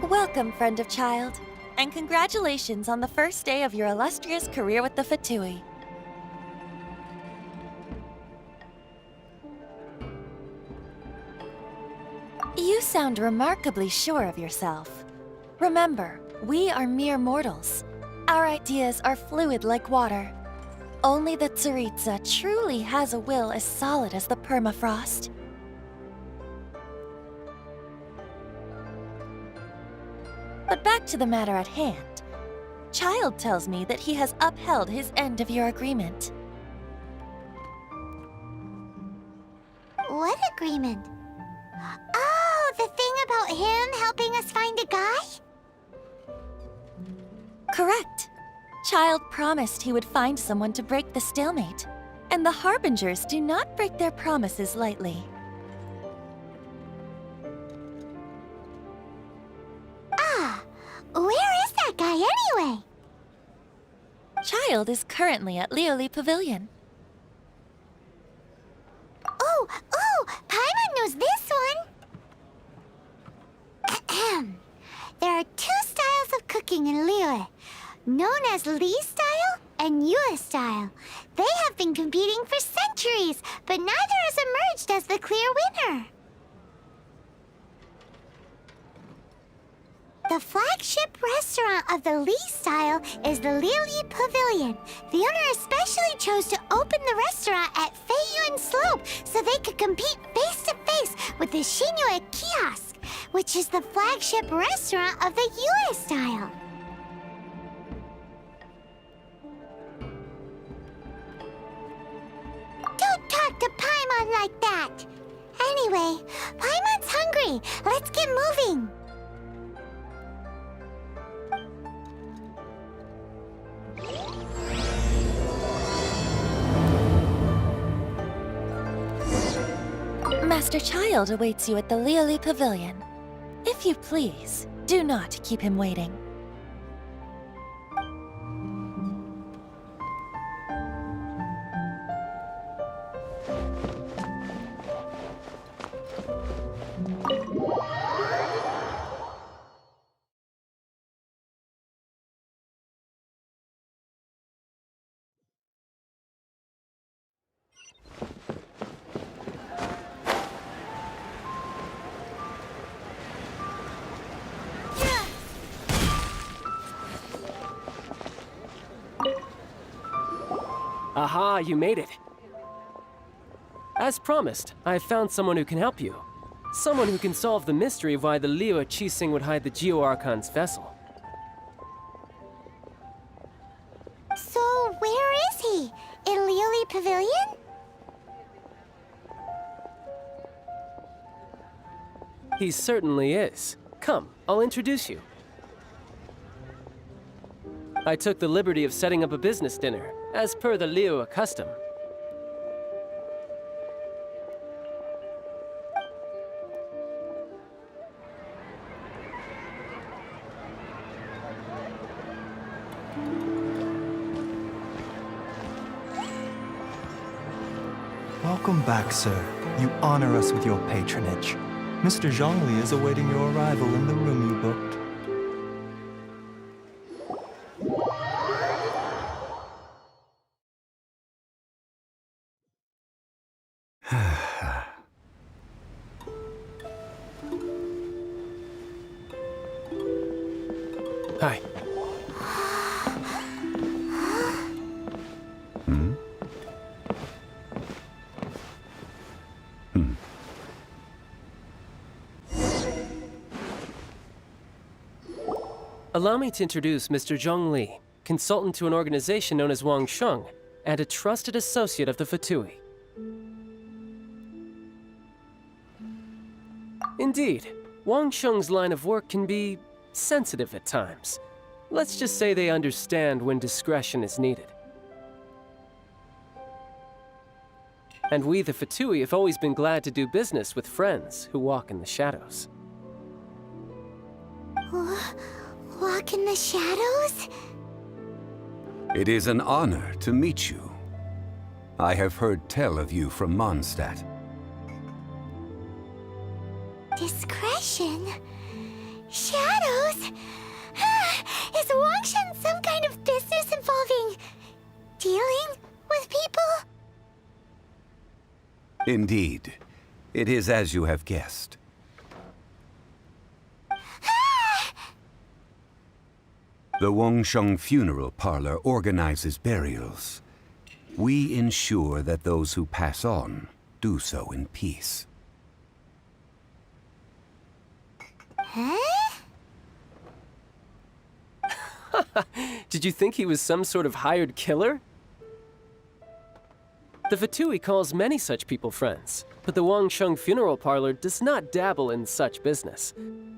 Welcome, friend of child, and congratulations on the first day of your illustrious career with the Fatui. You sound remarkably sure of yourself. Remember, we are mere mortals. Our ideas are fluid like water. Only the Tsaritsa truly has a will as solid as the permafrost. But back to the matter at hand. Child tells me that he has upheld his end of your agreement. What agreement? Oh, the thing about him helping us find a guy? Correct. Child promised he would find someone to break the stalemate. And the Harbingers do not break their promises lightly. Where is that guy anyway? Child is currently at Lioli Pavilion. Oh, Paimon knows this one. There are two styles of cooking in Liyue, known as Li style and Yue style. They have been competing for centuries, but neither has emerged as the clear winner. The flagship restaurant of the Li style is the Lioli Pavilion. The owner especially chose to open the restaurant at Feiyuan Slope so they could compete face-to-face with the Shinue Kiosk, which is the flagship restaurant of the Yue style. Don't talk to Paimon like that! Anyway, Paimon's hungry. Let's get moving. Master Child awaits you at the Lioli Pavilion. If you please, do not keep him waiting. Aha, you made it. As promised, I found someone who can help you. Someone who can solve the mystery of why the Liyue Qixing would hide the Geo-Archon's vessel. So, where is he? In Lioli Pavilion? He certainly is. Come, I'll introduce you. I took the liberty of setting up a business dinner, as per the Liyue custom. Welcome back, sir. You honor us with your patronage. Mr. Zhongli is awaiting your arrival in the room you booked. Allow me to introduce Mr. Zhongli, consultant to an organization known as Wang Sheng, and a trusted associate of the Fatui. Indeed, Wang Sheng's line of work can be sensitive at times. Let's just say they understand when discretion is needed. And we, the Fatui, have always been glad to do business with friends who walk in the shadows. Walk in the shadows? It is an honor to meet you. I have heard tell of you from Mondstadt. Discretion? Shadows? Is Wangshan some kind of business involving dealing with people? Indeed. It is as you have guessed. The Wangsheng Funeral Parlor organizes burials. We ensure that those who pass on do so in peace. Huh? Did you think he was some sort of hired killer? The Fatui calls many such people friends, but the Wangsheng Funeral Parlor does not dabble in such business.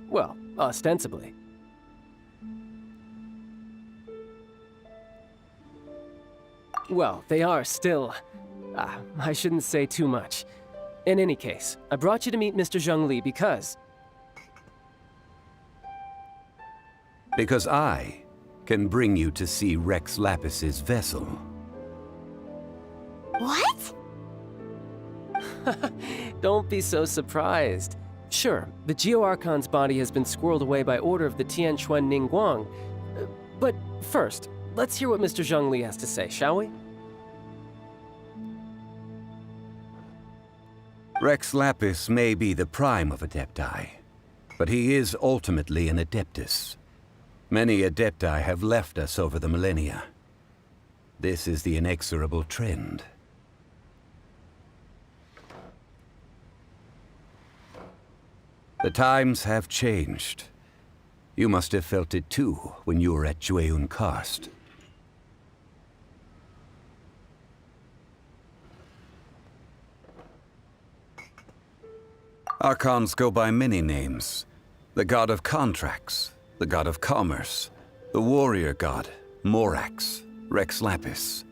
Well, ostensibly. Well, they are still... I shouldn't say too much. In any case, I brought you to meet Mr. Zhongli because... Because I can bring you to see Rex Lapis's vessel. What? Don't be so surprised. Sure, the Geo-Archon's body has been squirreled away by order of the Tianquan Ningguang. But first, let's hear what Mr. Zhongli has to say, shall we? Rex Lapis may be the prime of Adepti, but he is ultimately an Adeptus. Many Adepti have left us over the millennia. This is the inexorable trend. The times have changed. You must have felt it too when you were at Jueyun Karst. Archons go by many names. The god of contracts, the god of commerce, the warrior god, Morax, Rex Lapis.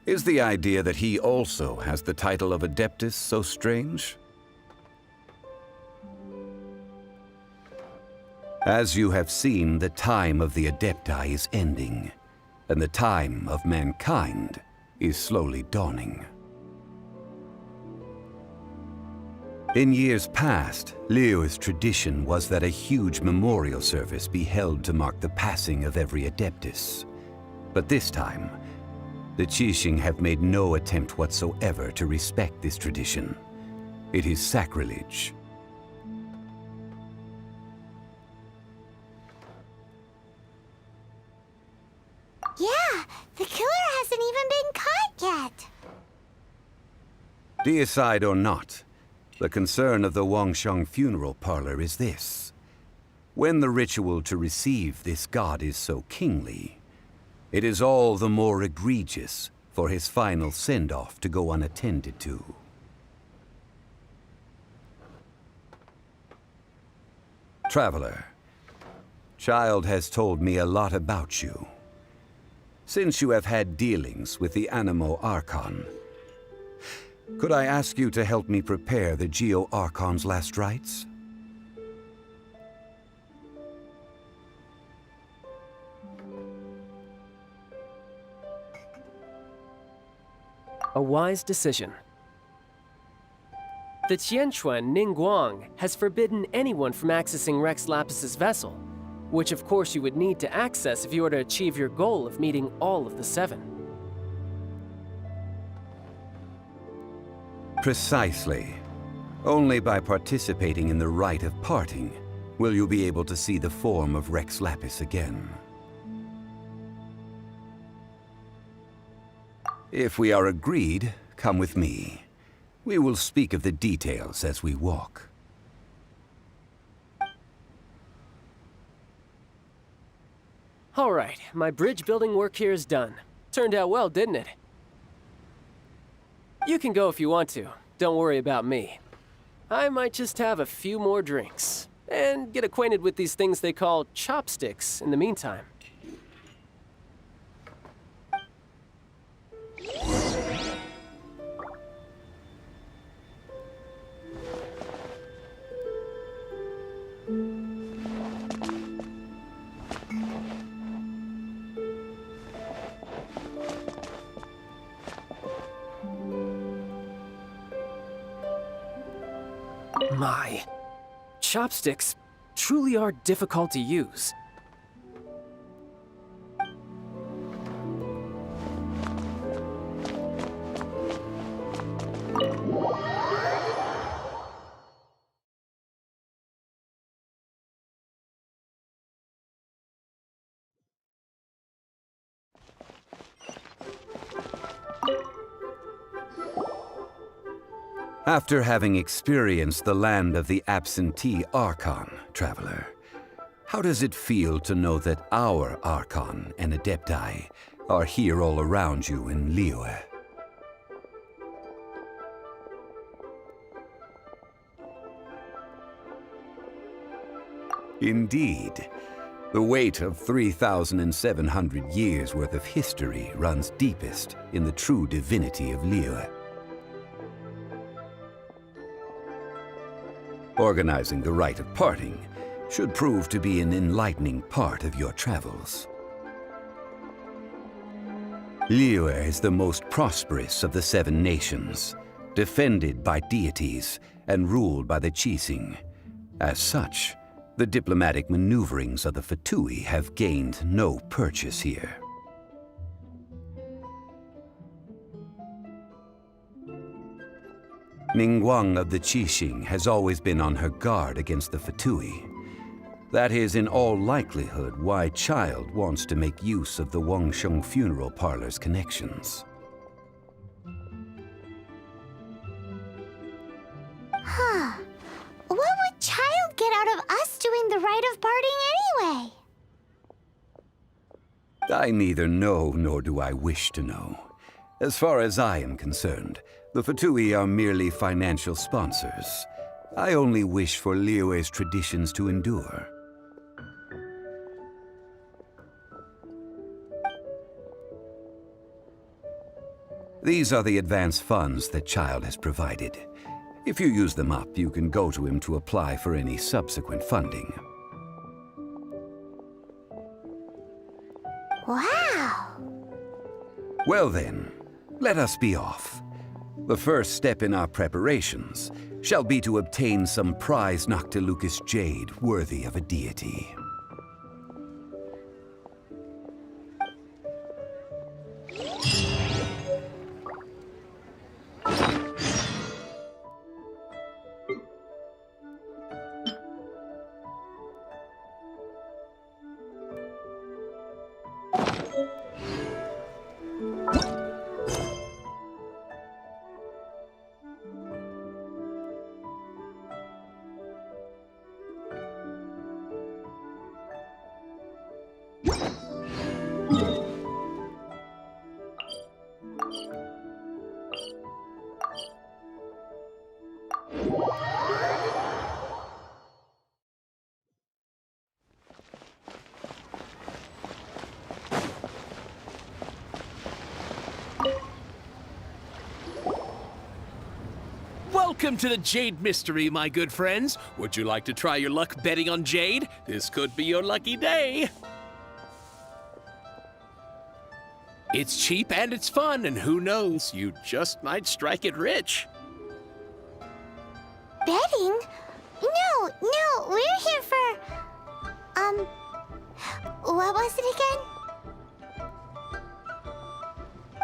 Is the idea that he also has the title of Adeptus so strange? As you have seen, the time of the Adepti is ending, and the time of mankind is slowly dawning. In years past, Liyue's tradition was that a huge memorial service be held to mark the passing of every Adeptus. But this time, the Qixing have made no attempt whatsoever to respect this tradition. It is sacrilege. Yeah, the killer hasn't even been caught yet. Deicide or not, the concern of the Wangsheng Funeral Parlor is this. When the ritual to receive this god is so kingly, it is all the more egregious for his final send-off to go unattended to. Traveler, Child has told me a lot about you. Since you have had dealings with the Animo Archon, could I ask you to help me prepare the Geo-Archon's last rites? A wise decision. The Tianquan Ningguang has forbidden anyone from accessing Rex Lapis's vessel, which of course you would need to access if you were to achieve your goal of meeting all of the seven. Precisely. Only by participating in the rite of parting will you be able to see the form of Rex Lapis again. If we are agreed, come with me. We will speak of the details as we walk. All right, my bridge building work here is done. Turned out well, didn't it? You can go if you want to. Don't worry about me. I might just have a few more drinks and get acquainted with these things they call chopsticks in the meantime. My chopsticks truly are difficult to use. After having experienced the land of the absentee Archon, traveler, how does it feel to know that our Archon and Adepti are here all around you in Liyue? Indeed, the weight of 3,700 years' worth of history runs deepest in the true divinity of Liyue. Organizing the rite of parting should prove to be an enlightening part of your travels. Liyue is the most prosperous of the 7 nations, defended by deities and ruled by the Qixing. As such, the diplomatic maneuverings of the Fatui have gained no purchase here. Ningguang of the Qixing has always been on her guard against the Fatui. That is in all likelihood why Child wants to make use of the Wangsheng funeral parlor's connections. Huh. What would Child get out of us doing the rite of parting anyway? I neither know nor do I wish to know. As far as I am concerned, the Fatui are merely financial sponsors. I only wish for Liyue's traditions to endure. These are the advance funds that Child has provided. If you use them up, you can go to him to apply for any subsequent funding. Wow! Well then, let us be off. The first step in our preparations shall be to obtain some prized Noctilucous jade worthy of a deity. Welcome to the Jade Mystery, my good friends. Would you like to try your luck betting on Jade? This could be your lucky day. It's cheap and it's fun, and who knows, you just might strike it rich. Betting? No, we're here for... what was it again?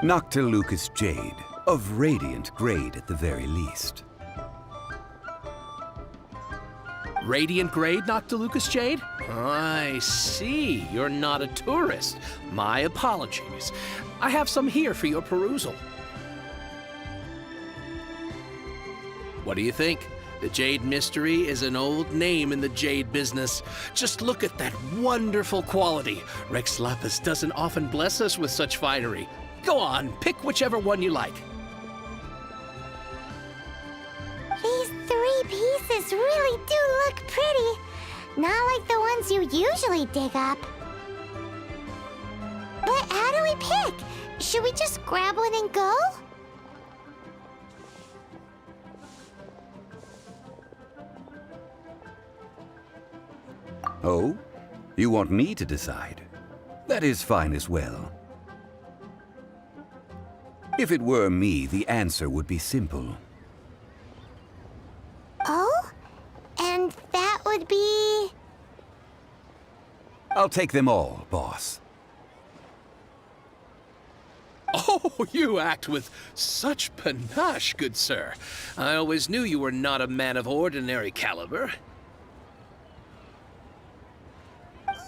Noctilucous jade, of radiant grade at the very least. Radiant grade, Noctilucous jade? I see. You're not a tourist. My apologies. I have some here for your perusal. What do you think? The Jade Mystery is an old name in the jade business. Just look at that wonderful quality. Rex Lapis doesn't often bless us with such finery. Go on, pick whichever one you like. These 3 pieces really do look pretty. Not like the ones you usually dig up. But how do we pick? Should we just grab one and go? Oh? You want me to decide? That is fine as well. If it were me, the answer would be simple. Oh? And that would be... I'll take them all, boss. Oh, you act with such panache, good sir. I always knew you were not a man of ordinary caliber.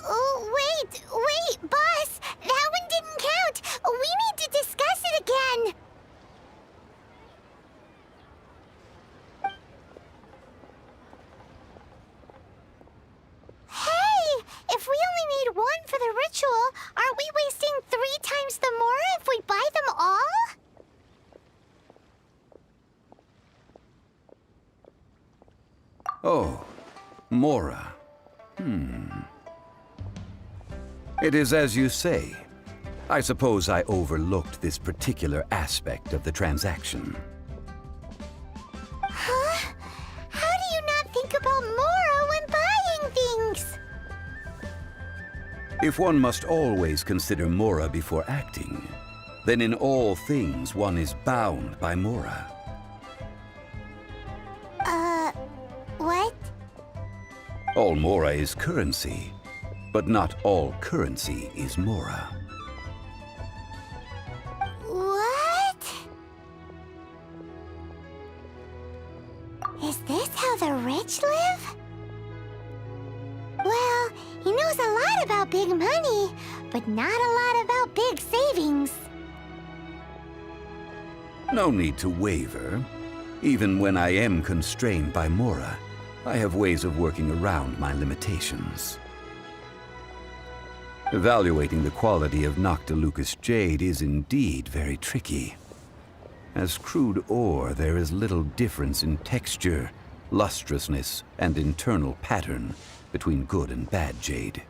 Oh, wait, boss! That one didn't count! We need to discuss it again! Hey! If we only need one for the ritual, aren't we wasting 3 times the Mora if we buy them all? Oh, Mora. It is as you say. I suppose I overlooked this particular aspect of the transaction. Huh? How do you not think about Mora when buying things? If one must always consider Mora before acting, then in all things one is bound by Mora. What? All Mora is currency, but not all currency is Mora. What? Is this how the rich live? Well, he knows a lot about big money, but not a lot about big savings. No need to waver. Even when I am constrained by Mora, I have ways of working around my limitations. Evaluating the quality of Noctilucous jade is indeed very tricky. As crude ore, there is little difference in texture, lustrousness, and internal pattern between good and bad jade.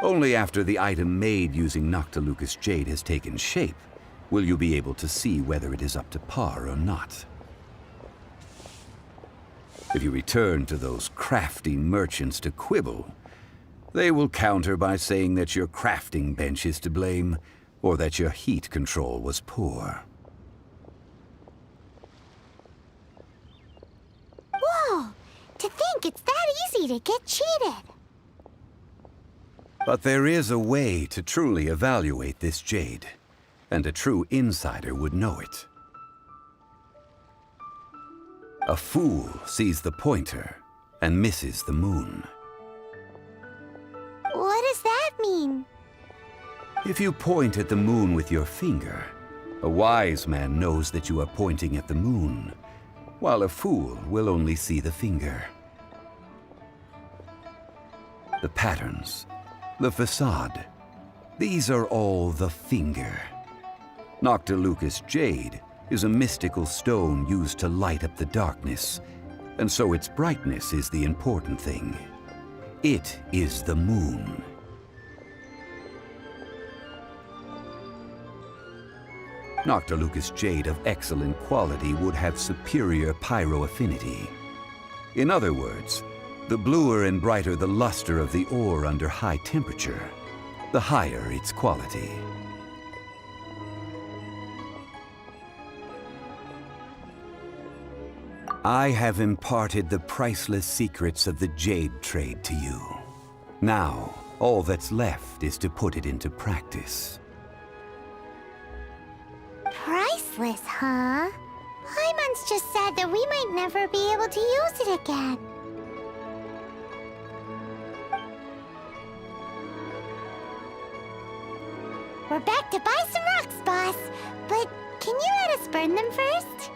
Only after the item made using Noctilucous jade has taken shape will you be able to see whether it is up to par or not. If you return to those crafty merchants to quibble, they will counter by saying that your crafting bench is to blame, or that your heat control was poor. Whoa! To think it's that easy to get cheated. But there is a way to truly evaluate this jade, and a true insider would know it. A fool sees the pointer and misses the moon. What does that mean? If you point at the moon with your finger, a wise man knows that you are pointing at the moon, while a fool will only see the finger. The patterns, the facade, these are all the finger. Noctilucous jade is a mystical stone used to light up the darkness, and so its brightness is the important thing. It is the moon. Noctilucous jade of excellent quality would have superior pyroaffinity. In other words, the bluer and brighter the luster of the ore under high temperature, the higher its quality. I have imparted the priceless secrets of the jade trade to you. Now, all that's left is to put it into practice. Priceless, huh? Hyman's just said that we might never be able to use it again. We're back to buy some rocks, boss. But Can you let us burn them first?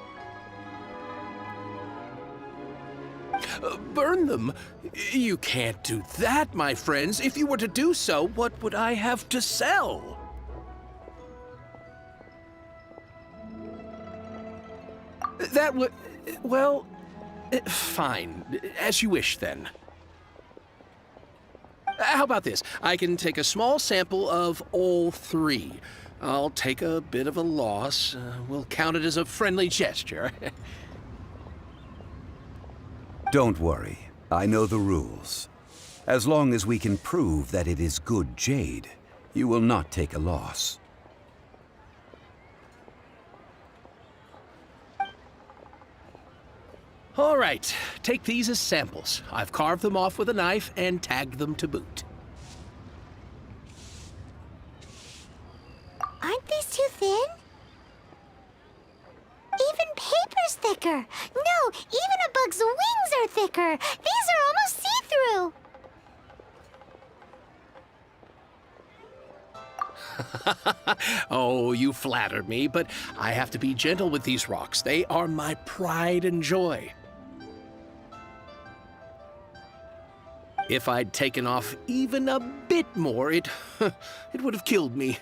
Burn them? You can't do that, my friends. If you were to do so, what would I have to sell? That would... well... fine. As you wish, then. How about this? I can take a small sample of all three. I'll take a bit of a loss. We'll count it as a friendly gesture. Don't worry. I know the rules. As long as we can prove that it is good jade, you will not take a loss. All right, take these as samples. I've carved them off with a knife and tagged them to boot. Aren't these too thin? Even paper's thicker. No, even a bug's wings are thicker. These are almost see-through. Oh, you flatter me, but I have to be gentle with these rocks. They are my pride and joy. If I'd taken off even a bit more, it would have killed me.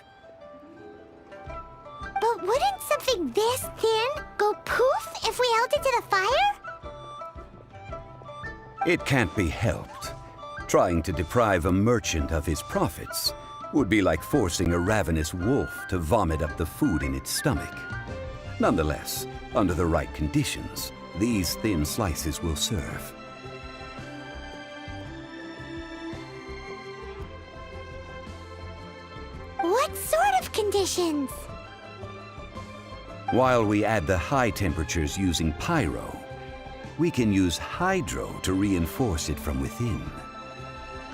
But wouldn't something this thin go poof if we held it to the fire? It can't be helped. Trying to deprive a merchant of his profits would be like forcing a ravenous wolf to vomit up the food in its stomach. Nonetheless, under the right conditions, these thin slices will serve. What sort of conditions? While we add the high temperatures using pyro, we can use hydro to reinforce it from within.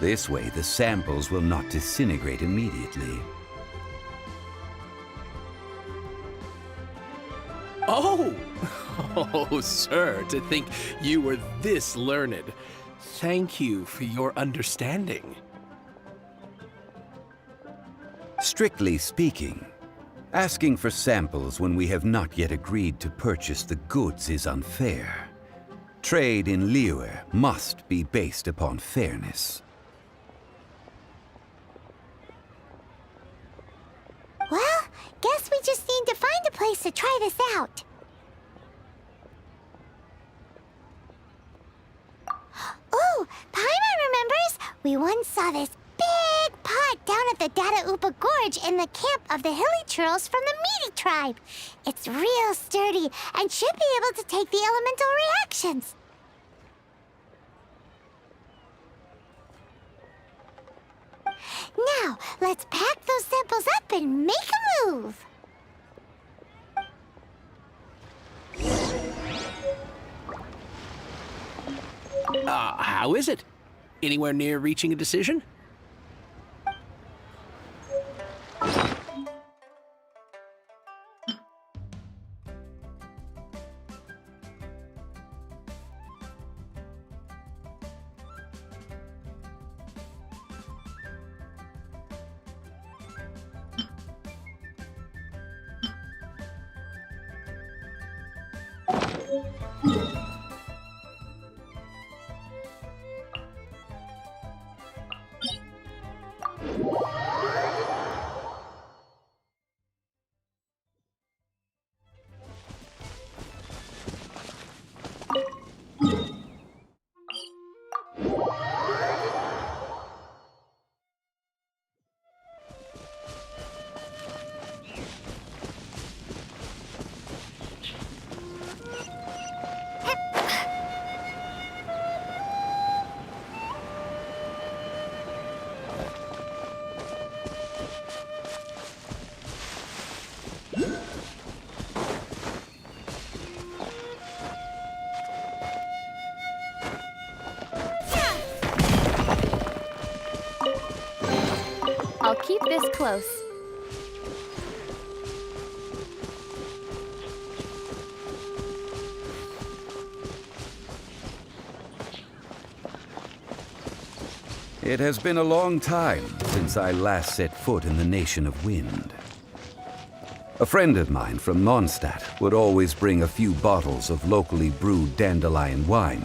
This way, the samples will not disintegrate immediately. Oh! Oh, sir, to think you were this learned. Thank you for your understanding. Strictly speaking, asking for samples when we have not yet agreed to purchase the goods is unfair. Trade in Liyue must be based upon fairness. Well, guess we just need to find a place to try this out. Oh, Paimon remembers! We once saw this big pot down at the Dada Upa Gorge in the camp of the hilly churls from the Meaty tribe. It's real sturdy and should be able to take the elemental reactions. Now, let's pack those samples up and make a move. How is it? Anywhere near reaching a decision? I'll keep this close. It has been a long time since I last set foot in the Nation of Wind. A friend of mine from Mondstadt would always bring a few bottles of locally brewed dandelion wine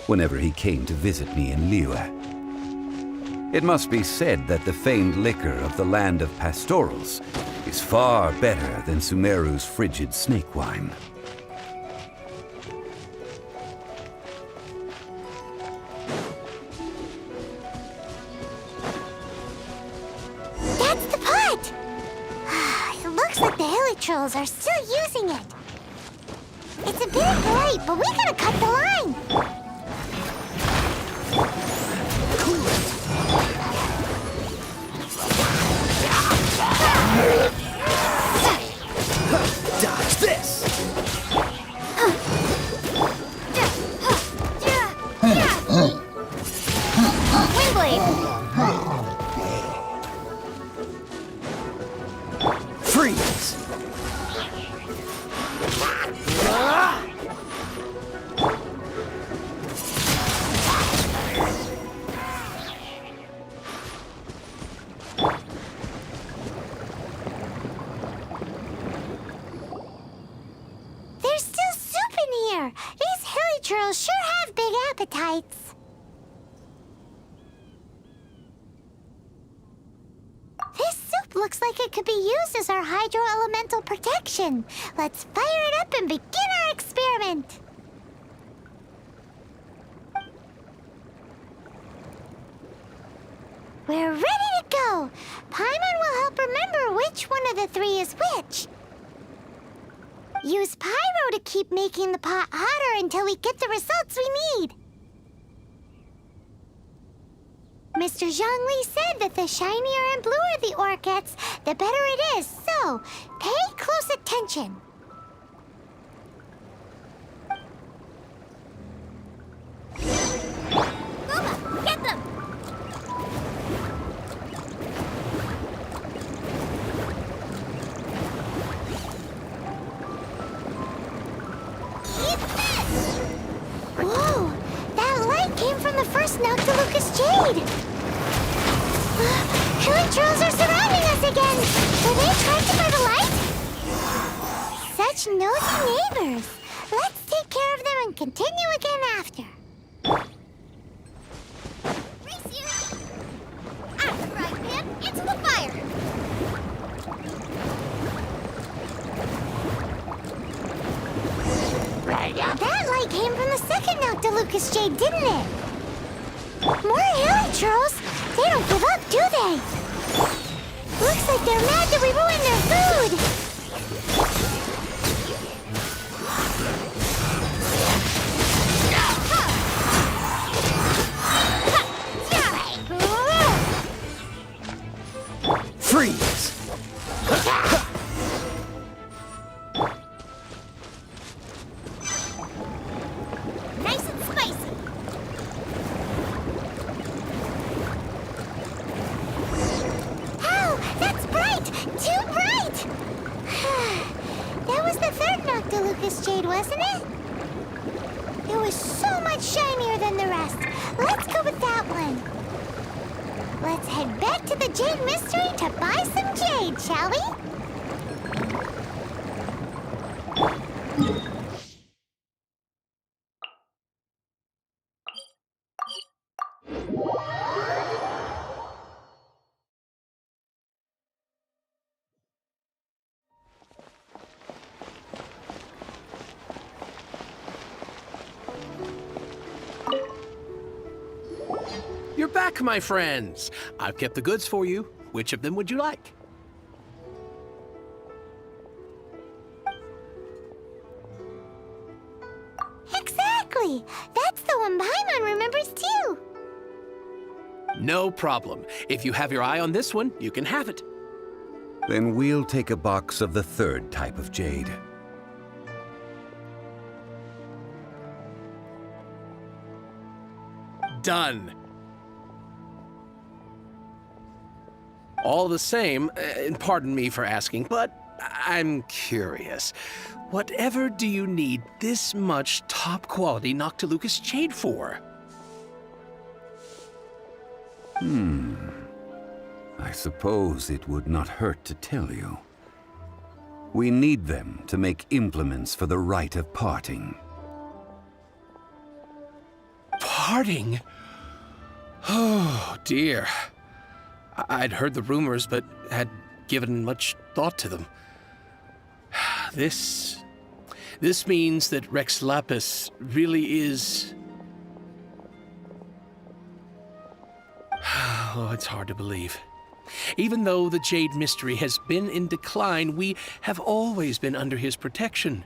whenever he came to visit me in Liyue. It must be said that the famed liquor of the land of pastorals is far better than Sumeru's frigid snake wine. That's the pot! It looks like the Hilichurls are still using it. It's a bit bright, but we gotta cut the line. Dodge this! Windblade! Freeze! There's still soup in here. These Hilichurls sure have big appetites. This soup looks like it could be used as our hydro-elemental protection. Let's fire it up and begin our experiment. We're ready to go. Paimon will help remember which one of the three is which. Use pyro to keep making the pot hotter until we get the results we need. Mr. Zhongli said that the shinier and bluer the ore gets, the better it is. So, pay close attention. Glava, get them! Whoa! That light came from the first Noctilucous Jade! Hilichurls are surrounding us again! Were they attracted by the light? Such nosy neighbors! Let's take care of them and continue again after. Race you! Act right, man! Into the fire! That light came from the second Noctilucous Jade, didn't it? More Hilichurls! They don't give up, do they? Looks like they're mad that we ruined their food! Freeze! Nice and spicy! Ow! That's bright! Too bright! That was the third Noctilucous Jade, wasn't it? It was so much shinier than the rest. Let's go with that one. Let's head back to the Jade Mystery to buy some jade, shall we? You're back, my friends. I've kept the goods for you. Which of them would you like? Exactly! That's the one Paimon remembers too! No problem. If you have your eye on this one, you can have it. Then we'll take a box of the third type of jade. Done. All the same, and pardon me for asking, but I'm curious. Whatever do you need this much top-quality Noctilucous jade for? I suppose it would not hurt to tell you. We need them to make implements for the rite of parting. Parting? Oh, dear. I'd heard the rumors, but had given much thought to them. This means that Rex Lapis really is... Oh, it's hard to believe. Even though the Jade Mystery has been in decline, we have always been under his protection.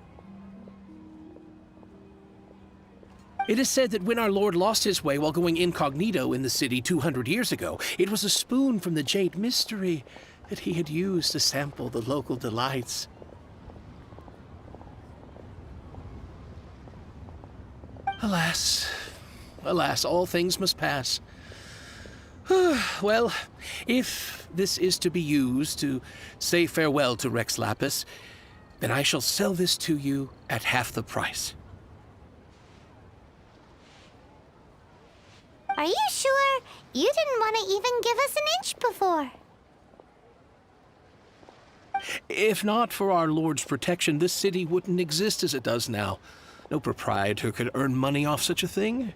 It is said that when our Lord lost his way while going incognito in the city 200 years ago, it was a spoon from the Jade Mystery that he had used to sample the local delights. Alas, alas, all things must pass. Well, if this is to be used to say farewell to Rex Lapis, then I shall sell this to you at half the price. Are you sure? You didn't want to even give us an inch before. If not for our Lord's protection, this city wouldn't exist as it does now. No proprietor could earn money off such a thing.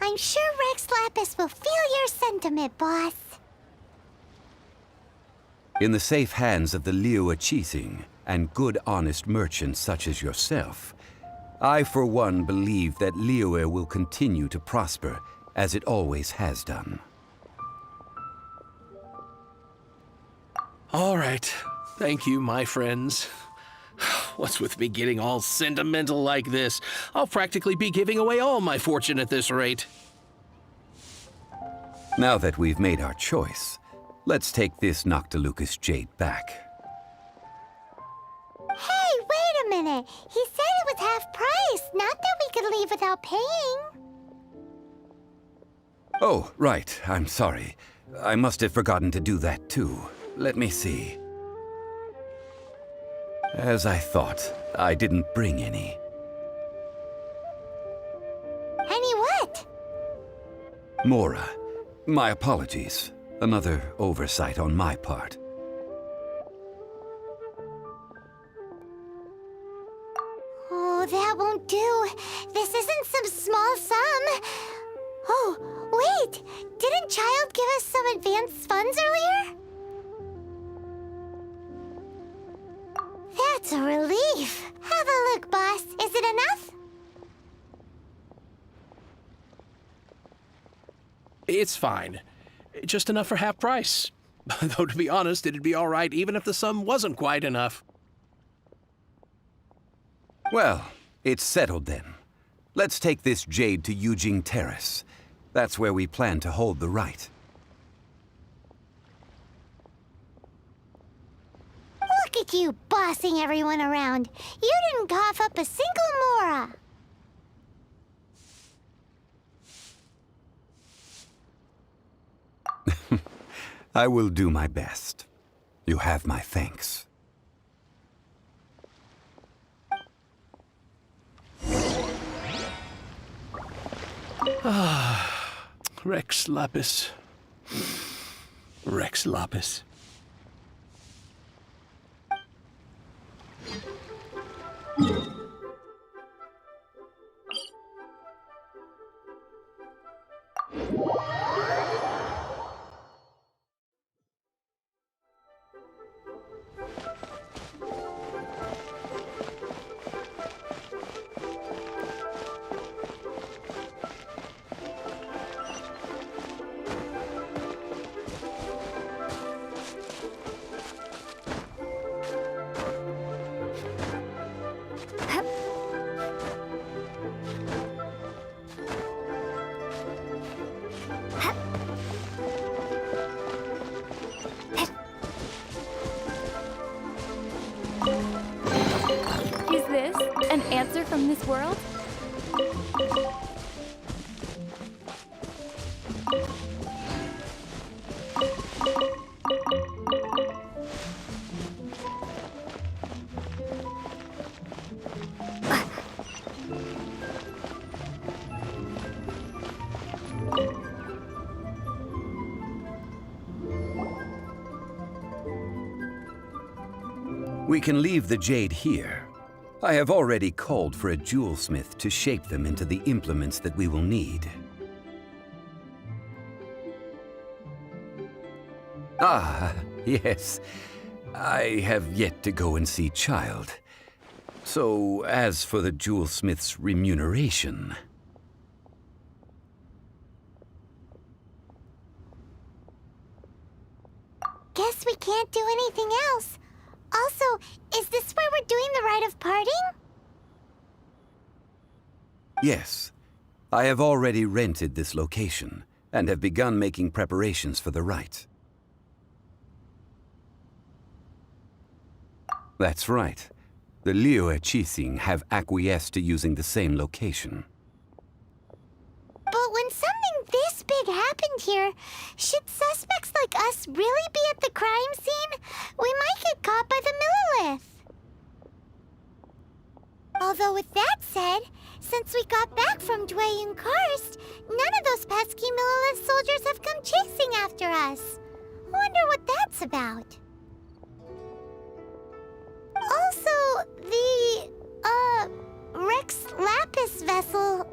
I'm sure Rex Lapis will feel your sentiment, boss. In the safe hands of the Liyue Qixing and good honest merchants such as yourself, I for one believe that Liyue will continue to prosper as it always has done. All right. Thank you, my friends. What's with me getting all sentimental like this? I'll practically be giving away all my fortune at this rate. Now that we've made our choice, let's take this Noctilucous jade back. Hey, wait a minute. He said it was half price, not that we could leave without paying. Oh, right. I'm sorry. I must have forgotten to do that too. Let me see. As I thought, I didn't bring any. Any what? Mora, my apologies. Another oversight on my part. Oh, that won't do. This isn't some small sum. Oh, wait! Didn't Child give us some advanced funds earlier? That's a relief. Have a look, boss. Is it enough? It's fine. Just enough for half price. Though, to be honest, it'd be all right even if the sum wasn't quite enough. Well, it's settled then. Let's take this jade to Yujing Terrace. That's where we plan to hold the rite. Look at you bossing everyone around. You didn't cough up a single Mora. I will do my best. You have my thanks. Rex Lapis. Rex Lapis. Is this an answer from this world? We can leave the jade here. I have already called for a jewelsmith to shape them into the implements that we will need. Ah, yes. I have yet to go and see Child. So, as for the jewelsmith's remuneration... Guess we can't do anything else. Also, is this where we're doing the rite of parting? Yes. I have already rented this location, and have begun making preparations for the rite. That's right. The Liyue Qixing have acquiesced to using the same location. But when something this big happened here, should suspects like us really be at the crime scene? We might get caught by the Millilith. Although with that said, since we got back from Dwayne Karst, none of those pesky Millilith soldiers have come chasing after us. Wonder what that's about. Also, the, Rex Lapis vessel...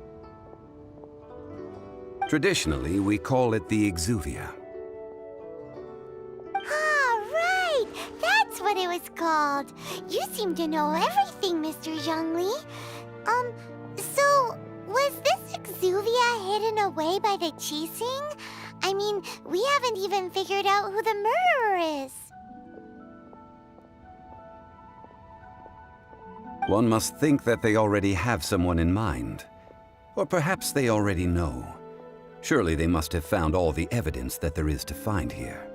Traditionally, we call it the Exuvia. Ah, right! That's what it was called. You seem to know everything, Mr. Zhongli. So, was this Exuvia hidden away by the Qixing? I mean, we haven't even figured out who the murderer is. One must think that they already have someone in mind. Or perhaps they already know. Surely they must have found all the evidence that there is to find here.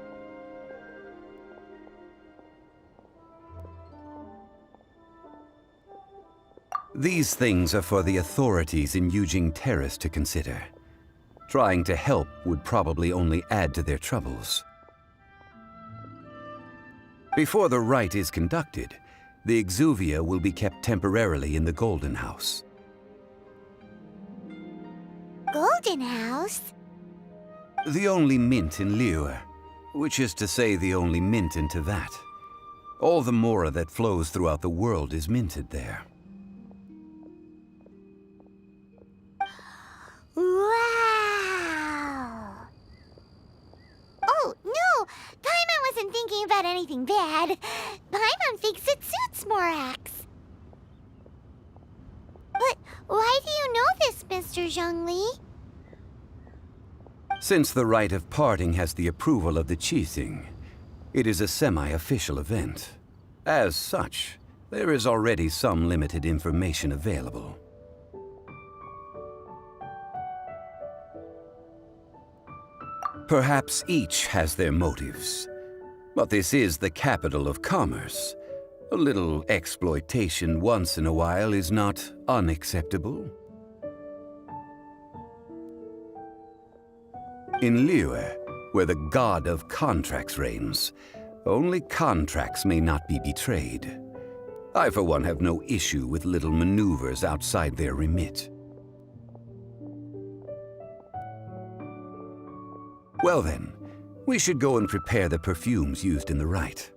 These things are for the authorities in Yujing Terrace to consider. Trying to help would probably only add to their troubles. Before the rite is conducted, the Exuvia will be kept temporarily in the Golden House. Golden House? The only mint in Liyue, which is to say the only mint in Teyvat. All the mora that flows throughout the world is minted there. Wow! Oh, no! Paimon wasn't thinking about anything bad. Paimon thinks it suits Morax. But why do you know this, Mr. Zhongli? Since the rite of parting has the approval of the Qixing, it is a semi-official event. As such, there is already some limited information available. Perhaps each has their motives, but this is the capital of commerce. A little exploitation once in a while is not unacceptable. In Liyue, where the god of contracts reigns, only contracts may not be betrayed. I, for one, have no issue with little maneuvers outside their remit. Well then, we should go and prepare the perfumes used in the rite.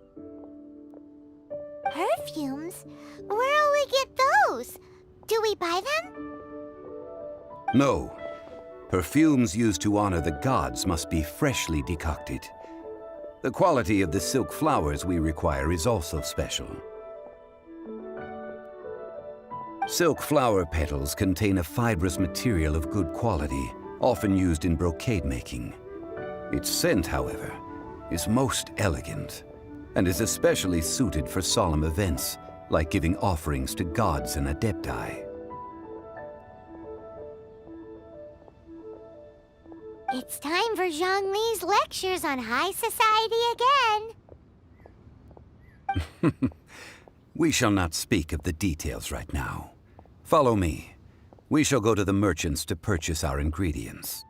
Perfumes? Where'll we get those? Do we buy them? No. Perfumes used to honor the gods must be freshly decocted. The quality of the silk flowers we require is also special. Silk flower petals contain a fibrous material of good quality, often used in brocade making. Its scent, however, is most elegant, and is especially suited for solemn events, like giving offerings to gods and adepti. It's time for Zhongli's lectures on high society again. We shall not speak of the details right now. Follow me. We shall go to the merchants to purchase our ingredients.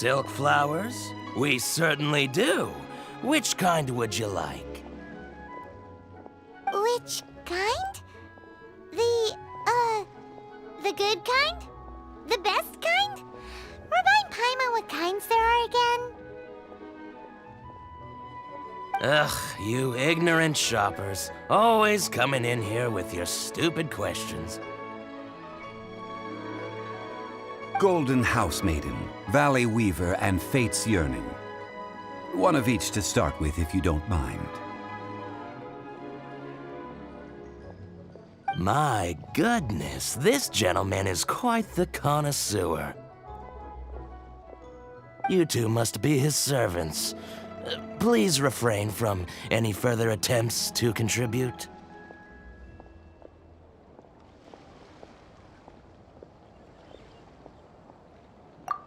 silk flowers? We certainly do. Which kind would you like? Which kind? The good kind? The best kind? Remind Paimon what kinds there are again. Ugh, you ignorant shoppers. Always coming in here with your stupid questions. Golden House Maiden, Valley Weaver, and Fate's Yearning. One of each to start with, if you don't mind. My goodness, this gentleman is quite the connoisseur. You two must be his servants. Please refrain from any further attempts to contribute.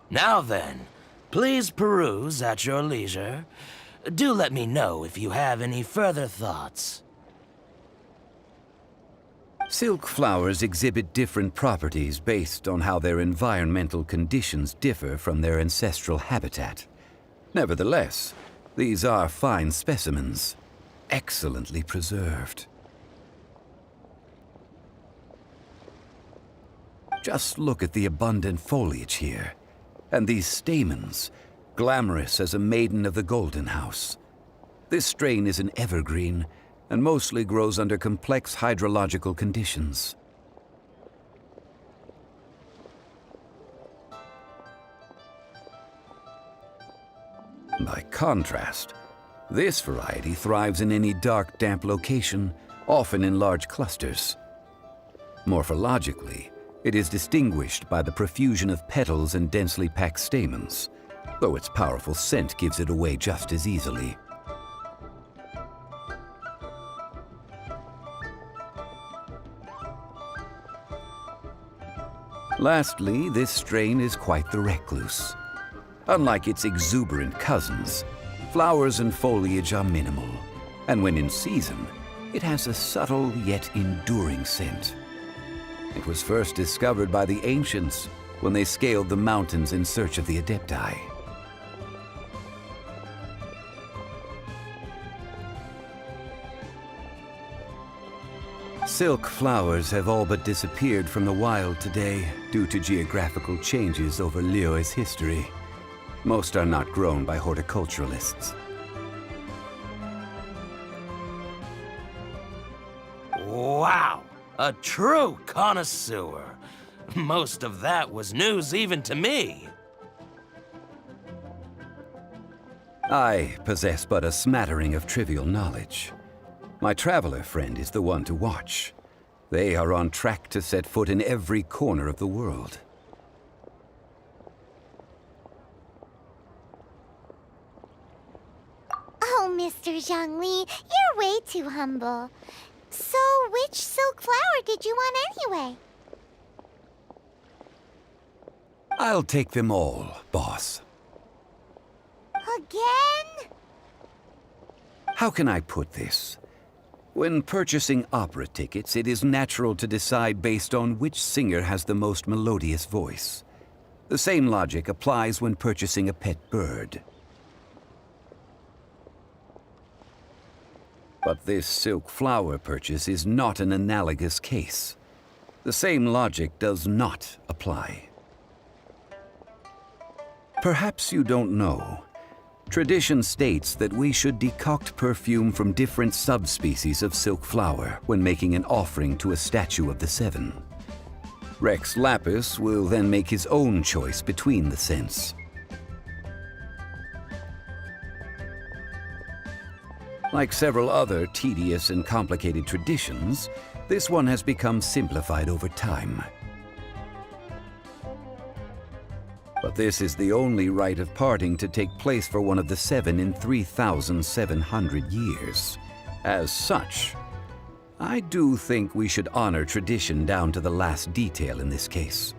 Now then, please peruse at your leisure. Do let me know if you have any further thoughts. Silk flowers exhibit different properties based on how their environmental conditions differ from their ancestral habitat. Nevertheless, these are fine specimens, excellently preserved. Just look at the abundant foliage here, and these stamens, glamorous as a maiden of the Golden House. This strain is an evergreen, and mostly grows under complex hydrological conditions. By contrast, this variety thrives in any dark, damp location, often in large clusters. Morphologically, it is distinguished by the profusion of petals and densely packed stamens, though its powerful scent gives it away just as easily. Lastly, this strain is quite the recluse. Unlike its exuberant cousins, flowers and foliage are minimal, and when in season, it has a subtle yet enduring scent. It was first discovered by the ancients when they scaled the mountains in search of the Adepti. Silk flowers have all but disappeared from the wild today due to geographical changes over Liyue's history. Most are not grown by horticulturalists. Wow! A true connoisseur. Most of that was news even to me. I possess but a smattering of trivial knowledge. My traveler friend is the one to watch. They are on track to set foot in every corner of the world. Oh, Mr. Zhongli, you're way too humble. So, which silk flower did you want anyway? I'll take them all, boss. Again? How can I put this? When purchasing opera tickets, it is natural to decide based on which singer has the most melodious voice. The same logic applies when purchasing a pet bird. But this silk flower purchase is not an analogous case. The same logic does not apply. Perhaps you don't know. Tradition states that we should decoct perfume from different subspecies of silk flower when making an offering to a statue of the Seven. Rex Lapis will then make his own choice between the scents. Like several other tedious and complicated traditions, this one has become simplified over time. But this is the only rite of parting to take place for one of the Seven in 3,700 years. As such, I do think we should honor tradition down to the last detail in this case.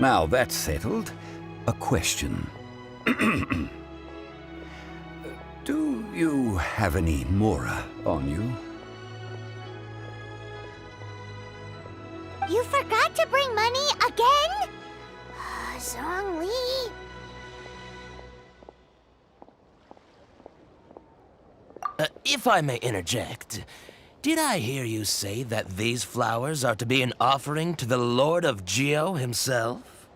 Now that's settled, a question. Do you have any Mora on you? You forgot to bring money If I may interject, did I hear you say that these flowers are to be an offering to the Lord of Geo himself?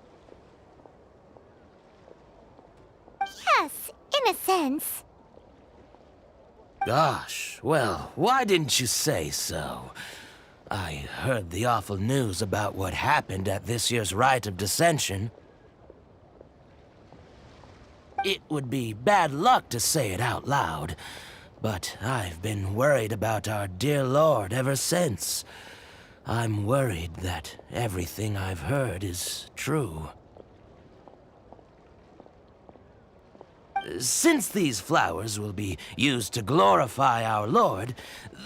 Yes, in a sense. Gosh, well, why didn't you say so? I heard the awful news about what happened at this year's Rite of Dissension. It would be bad luck to say it out loud, but I've been worried about our dear Lord ever since. I'm worried that everything I've heard is true. Since these flowers will be used to glorify our Lord,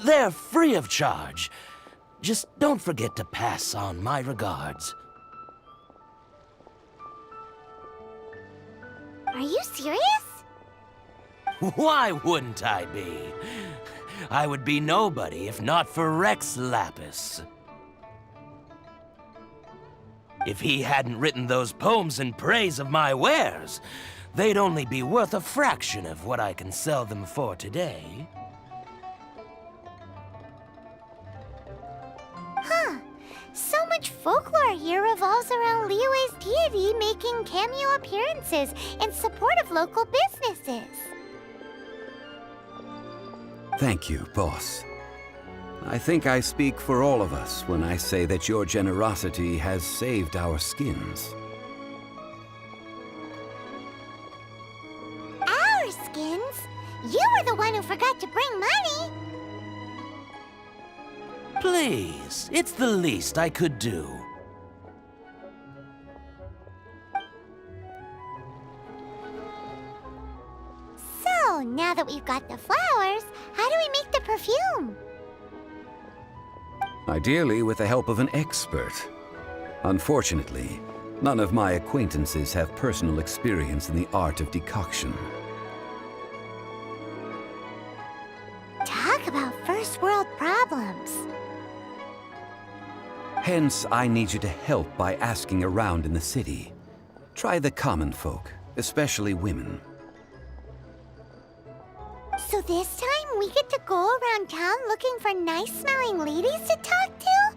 they're free of charge. Just don't forget to pass on my regards. Are you serious? Why wouldn't I be? I would be nobody if not for Rex Lapis. If he hadn't written those poems in praise of my wares, they'd only be worth a fraction of what I can sell them for today. Huh. So much folklore here revolves around Liyue's deity making cameo appearances in support of local businesses. Thank you, boss. I think I speak for all of us when I say that your generosity has saved our skins. Our skins? You were the one who forgot to bring money. Please, it's the least I could do. So, now that we've got the flowers, how do we make the perfume? Ideally with the help of an expert. Unfortunately, none of my acquaintances have personal experience in the art of decoction. Talk about first world problems. Hence, I need you to help by asking around in the city. Try the common folk, especially women. So this time we get to go around town looking for nice-smelling ladies to talk to?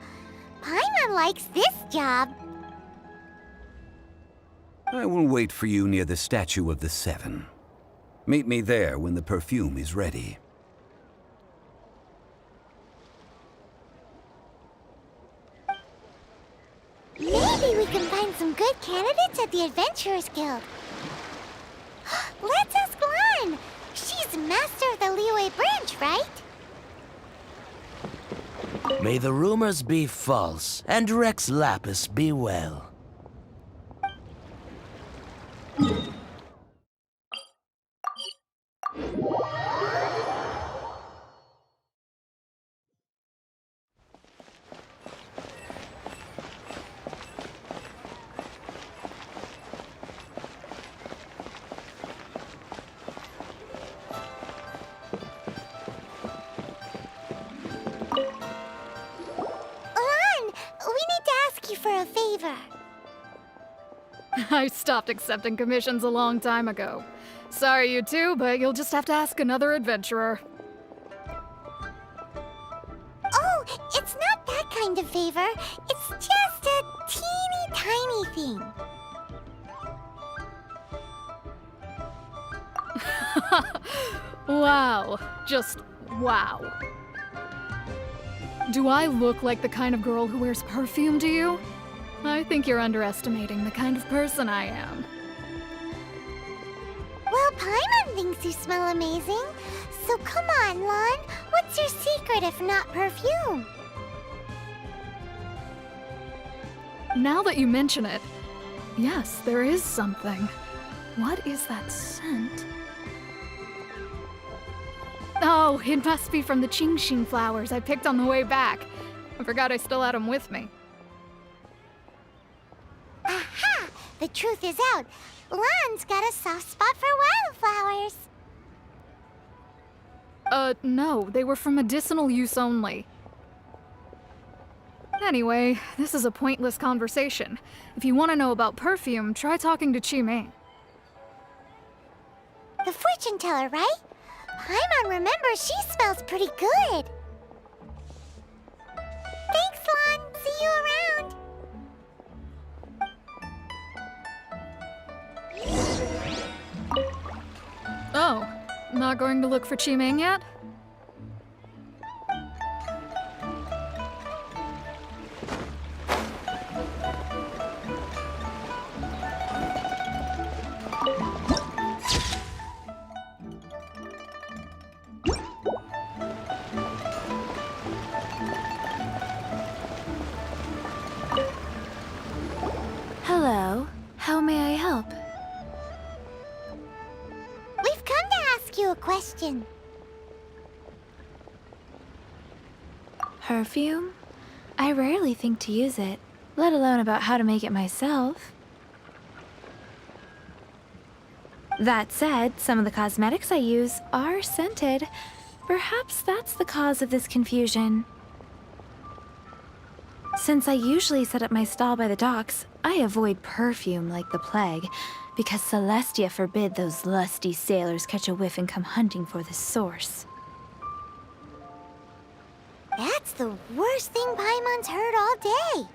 Paimon likes this job. I will wait for you near the Statue of the Seven. Meet me there when the perfume is ready. Maybe we can find some good candidates at the Adventurers Guild. Let's ask Lan. She's master of the Liyue branch, right? May the rumors be false, and Rex Lapis be well. For a favor. I stopped accepting commissions a long time ago. Sorry, you two, but you'll just have to ask another adventurer. Oh, it's not that kind of favor. It's just a teeny tiny thing. Wow. Just wow. Do I look like the kind of girl who wears perfume to you? I think you're underestimating the kind of person I am. Well, Paimon thinks you smell amazing. So come on, Lan. What's your secret if not perfume? Now that you mention it, yes, there is something. What is that scent? Oh, it must be from the Qingxing flowers I picked on the way back. I forgot I still had them with me. Aha! The truth is out. Lan's got a soft spot for wildflowers. No, they were for medicinal use only. Anyway, this is a pointless conversation. If you want to know about perfume, try talking to Qiming. The fortune teller, right? Paimon remembers she smells pretty good. Thanks, Lon. See you around. Oh, not going to look for Chi-Ming yet? Hello. How may I help? We've come to ask you a question. Perfume? I rarely think to use it, let alone about how to make it myself. That said, some of the cosmetics I use are scented. Perhaps that's the cause of this confusion. Since I usually set up my stall by the docks, I avoid perfume like the plague, because Celestia forbid those lusty sailors catch a whiff and come hunting for the source. That's the worst thing Paimon's heard all day.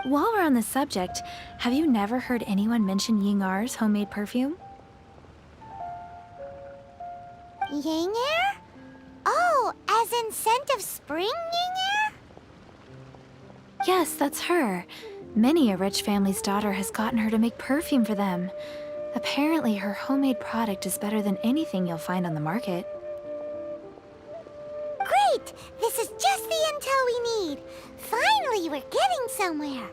While we're on the subject, have you never heard anyone mention Yingar's homemade perfume? Yingar? Oh, as in scent of spring Yingar? Yes, that's her. Many a rich family's daughter has gotten her to make perfume for them. Apparently, her homemade product is better than anything you'll find on the market. Great! This is just the intel we need. Finally, we're getting somewhere.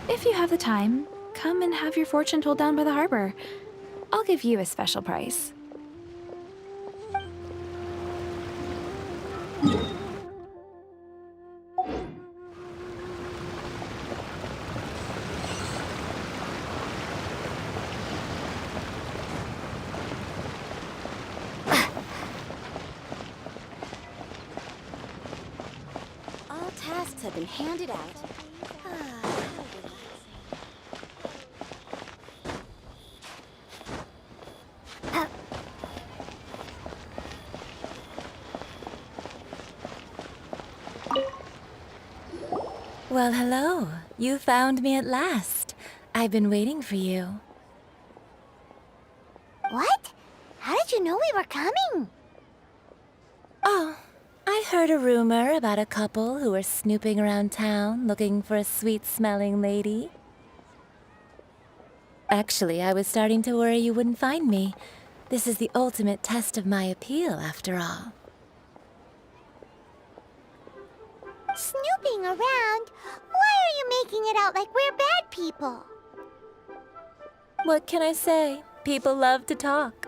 If you have the time, come and have your fortune told down by the harbor. I'll give you a special price. All tasks have been handed out. Well, hello. You found me at last. I've been waiting for you. What? How did you know we were coming? Oh, I heard a rumor about a couple who were snooping around town looking for a sweet-smelling lady. Actually, I was starting to worry you wouldn't find me. This is the ultimate test of my appeal, after all. Snooping around? Why are you making it out like we're bad people? What can I say? People love to talk.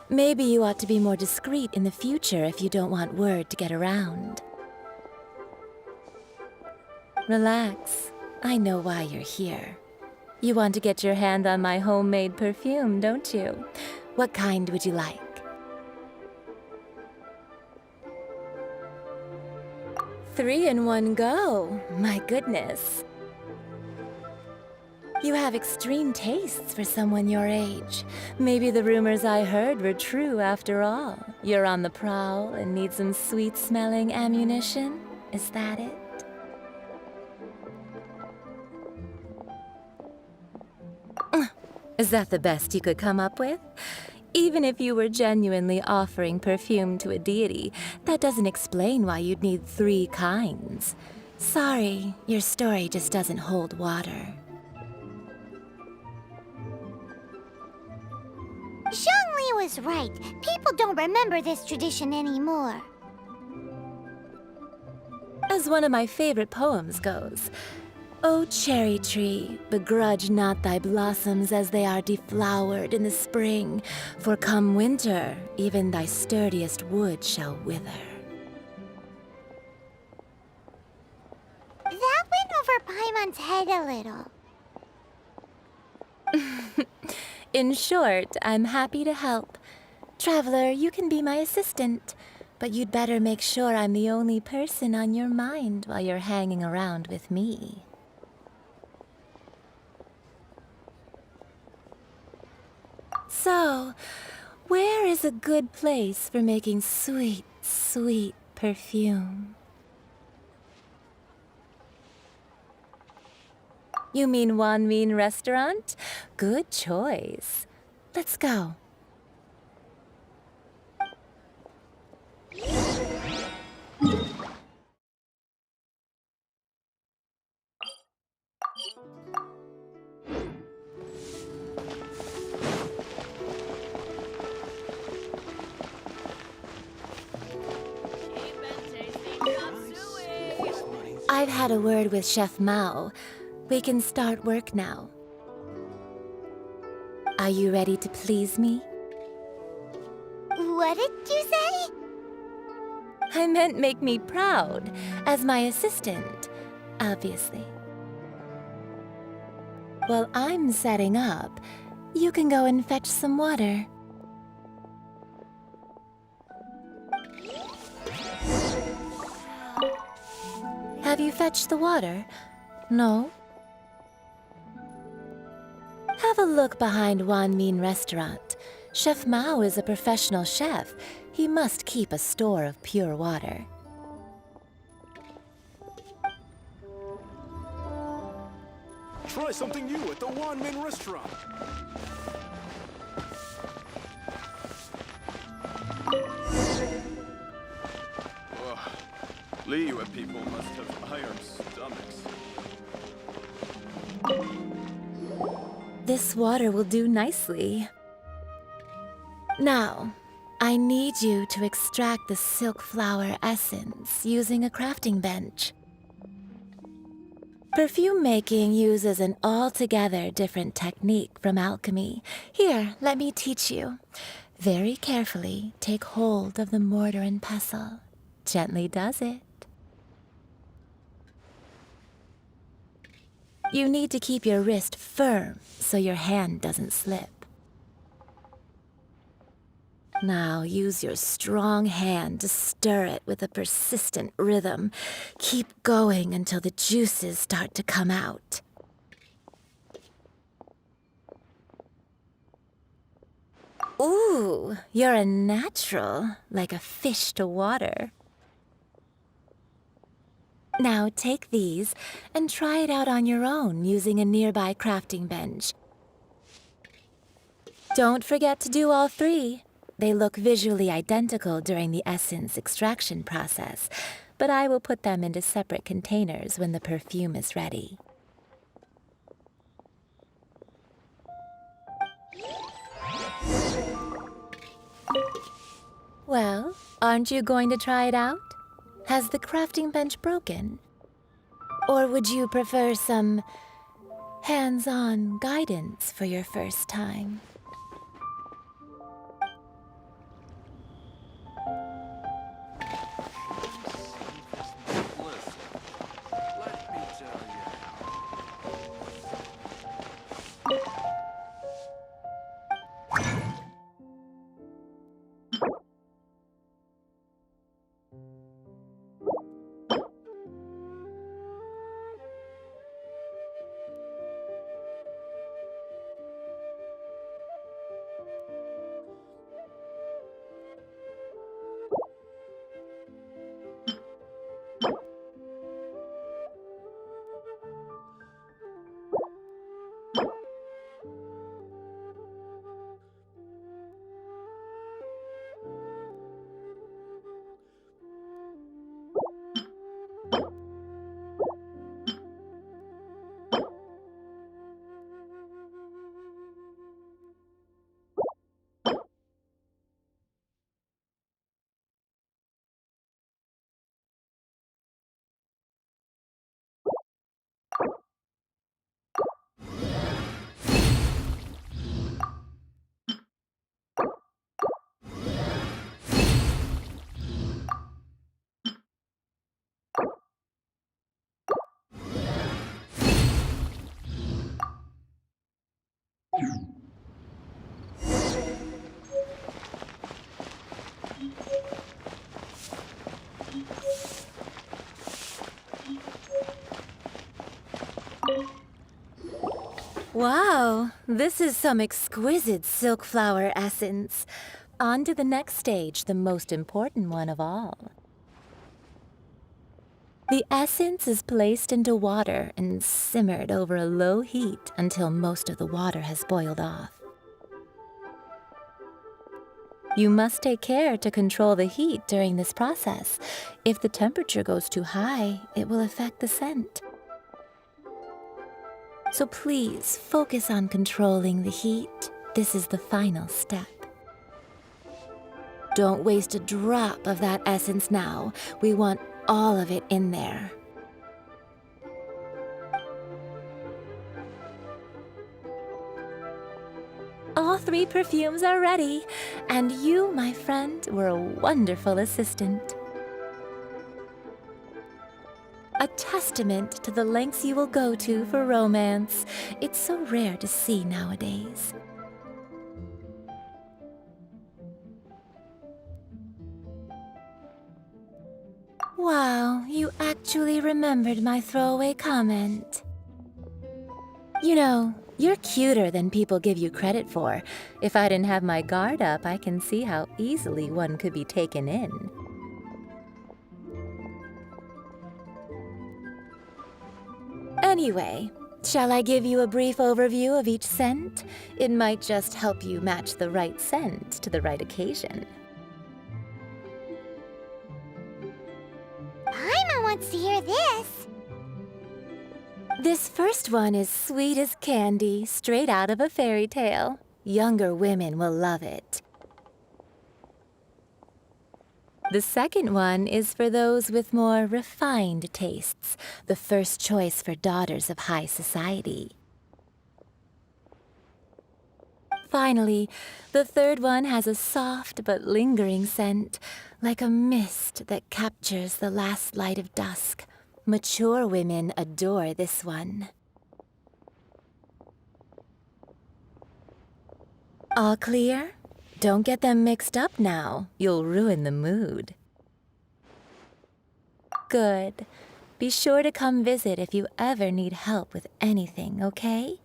Maybe you ought to be more discreet in the future if you don't want word to get around. Relax. I know why you're here. You want to get your hand on my homemade perfume, don't you? What kind would you like? 3 in one go. My goodness. You have extreme tastes for someone your age. Maybe the rumors I heard were true after all. You're on the prowl and need some sweet-smelling ammunition? Is that it? Is that the best you could come up with? Even if you were genuinely offering perfume to a deity, that doesn't explain why you'd need 3 kinds. Sorry, your story just doesn't hold water. Zhongli was right. People don't remember this tradition anymore. As one of my favorite poems goes, "O cherry tree, begrudge not thy blossoms as they are deflowered in the spring, for come winter, even thy sturdiest wood shall wither." That went over Paimon's head a little. In short, I'm happy to help. Traveler, you can be my assistant, but you'd better make sure I'm the only person on your mind while you're hanging around with me. So, where is a good place for making sweet, sweet perfume? You mean Wanmin Restaurant? Good choice. Let's go. I've had a word with Chef Mao. We can start work now. Are you ready to please me? What did you say? I meant make me proud, as my assistant, obviously. While I'm setting up, you can go and fetch some water. Have you fetched the water? No? Have a look behind Wanmin Restaurant. Chef Mao is a professional chef. He must keep a store of pure water. Try something new at the Wanmin Restaurant. Ugh. Liyue people must have iron stomachs. This water will do nicely. Now, I need you to extract the silk flower essence using a crafting bench. Perfume making uses an altogether different technique from alchemy. Here, let me teach you. Very carefully, take hold of the mortar and pestle. Gently does it. You need to keep your wrist firm so your hand doesn't slip. Now use your strong hand to stir it with a persistent rhythm. Keep going until the juices start to come out. Ooh, you're a natural, like a fish to water. Now take these and try it out on your own using a nearby crafting bench. Don't forget to do all three. They look visually identical during the essence extraction process, but I will put them into separate containers when the perfume is ready. Well, aren't you going to try it out? Has the crafting bench broken? Or would you prefer some hands-on guidance for your first time? Wow, this is some exquisite silk flower essence. On to the next stage, the most important one of all. The essence is placed into water and simmered over a low heat until most of the water has boiled off. You must take care to control the heat during this process. If the temperature goes too high, it will affect the scent. So please focus on controlling the heat. This is the final step. Don't waste a drop of that essence now. We want all of it in there. All 3 perfumes are ready, and you, my friend, were a wonderful assistant. A testament to the lengths you will go to for romance. It's so rare to see nowadays. Wow, you actually remembered my throwaway comment. You know, you're cuter than people give you credit for. If I didn't have my guard up, I can see how easily one could be taken in. Anyway, shall I give you a brief overview of each scent? It might just help you match the right scent to the right occasion. Paimon wants to hear this. This first one is sweet as candy, straight out of a fairy tale. Younger women will love it. The second one is for those with more refined tastes, the first choice for daughters of high society. Finally, the third one has a soft but lingering scent, like a mist that captures the last light of dusk. Mature women adore this one. All clear? Don't get them mixed up now. You'll ruin the mood. Good. Be sure to come visit if you ever need help with anything, okay?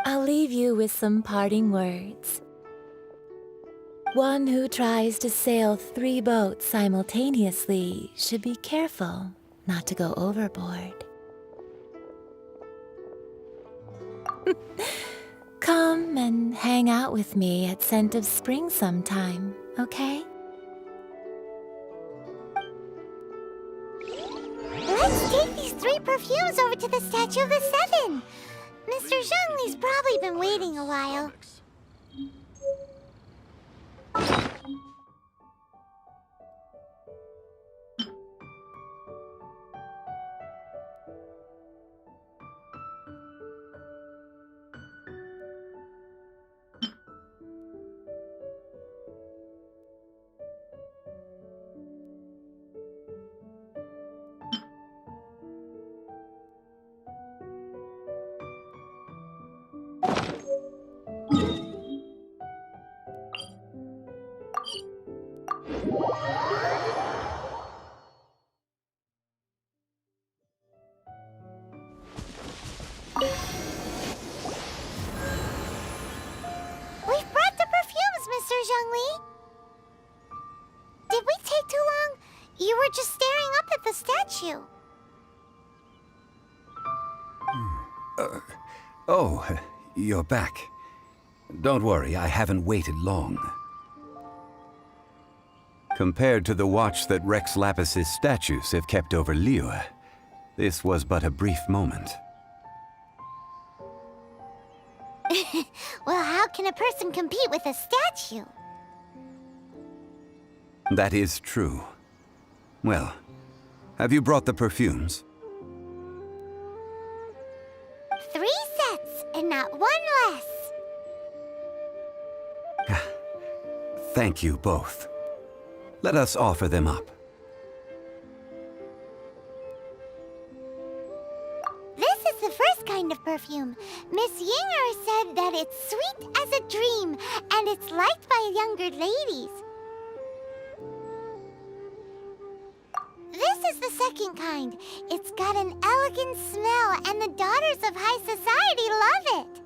I'll leave you with some parting words. One who tries to sail 3 boats simultaneously should be careful not to go overboard. Come and hang out with me at Scent of Spring sometime, okay? Let's take these 3 perfumes over to the Statue of the Seven. Mr. Zhongli's probably been waiting a while. We've brought the perfumes, Mr. Zhongli. Did we take too long? You were just staring up at the statue. Oh, you're back. Don't worry, I haven't waited long. Compared to the watch that Rex Lapis's statues have kept over Liyue, this was but a brief moment. Well, how can a person compete with a statue? That is true. Well, have you brought the perfumes? 3 sets, and not 1 less. Thank you both. Let us offer them up. This is the first kind of perfume. Miss Yinger said that it's sweet as a dream, and it's liked by younger ladies. This is the second kind. It's got an elegant smell, and the daughters of high society love it.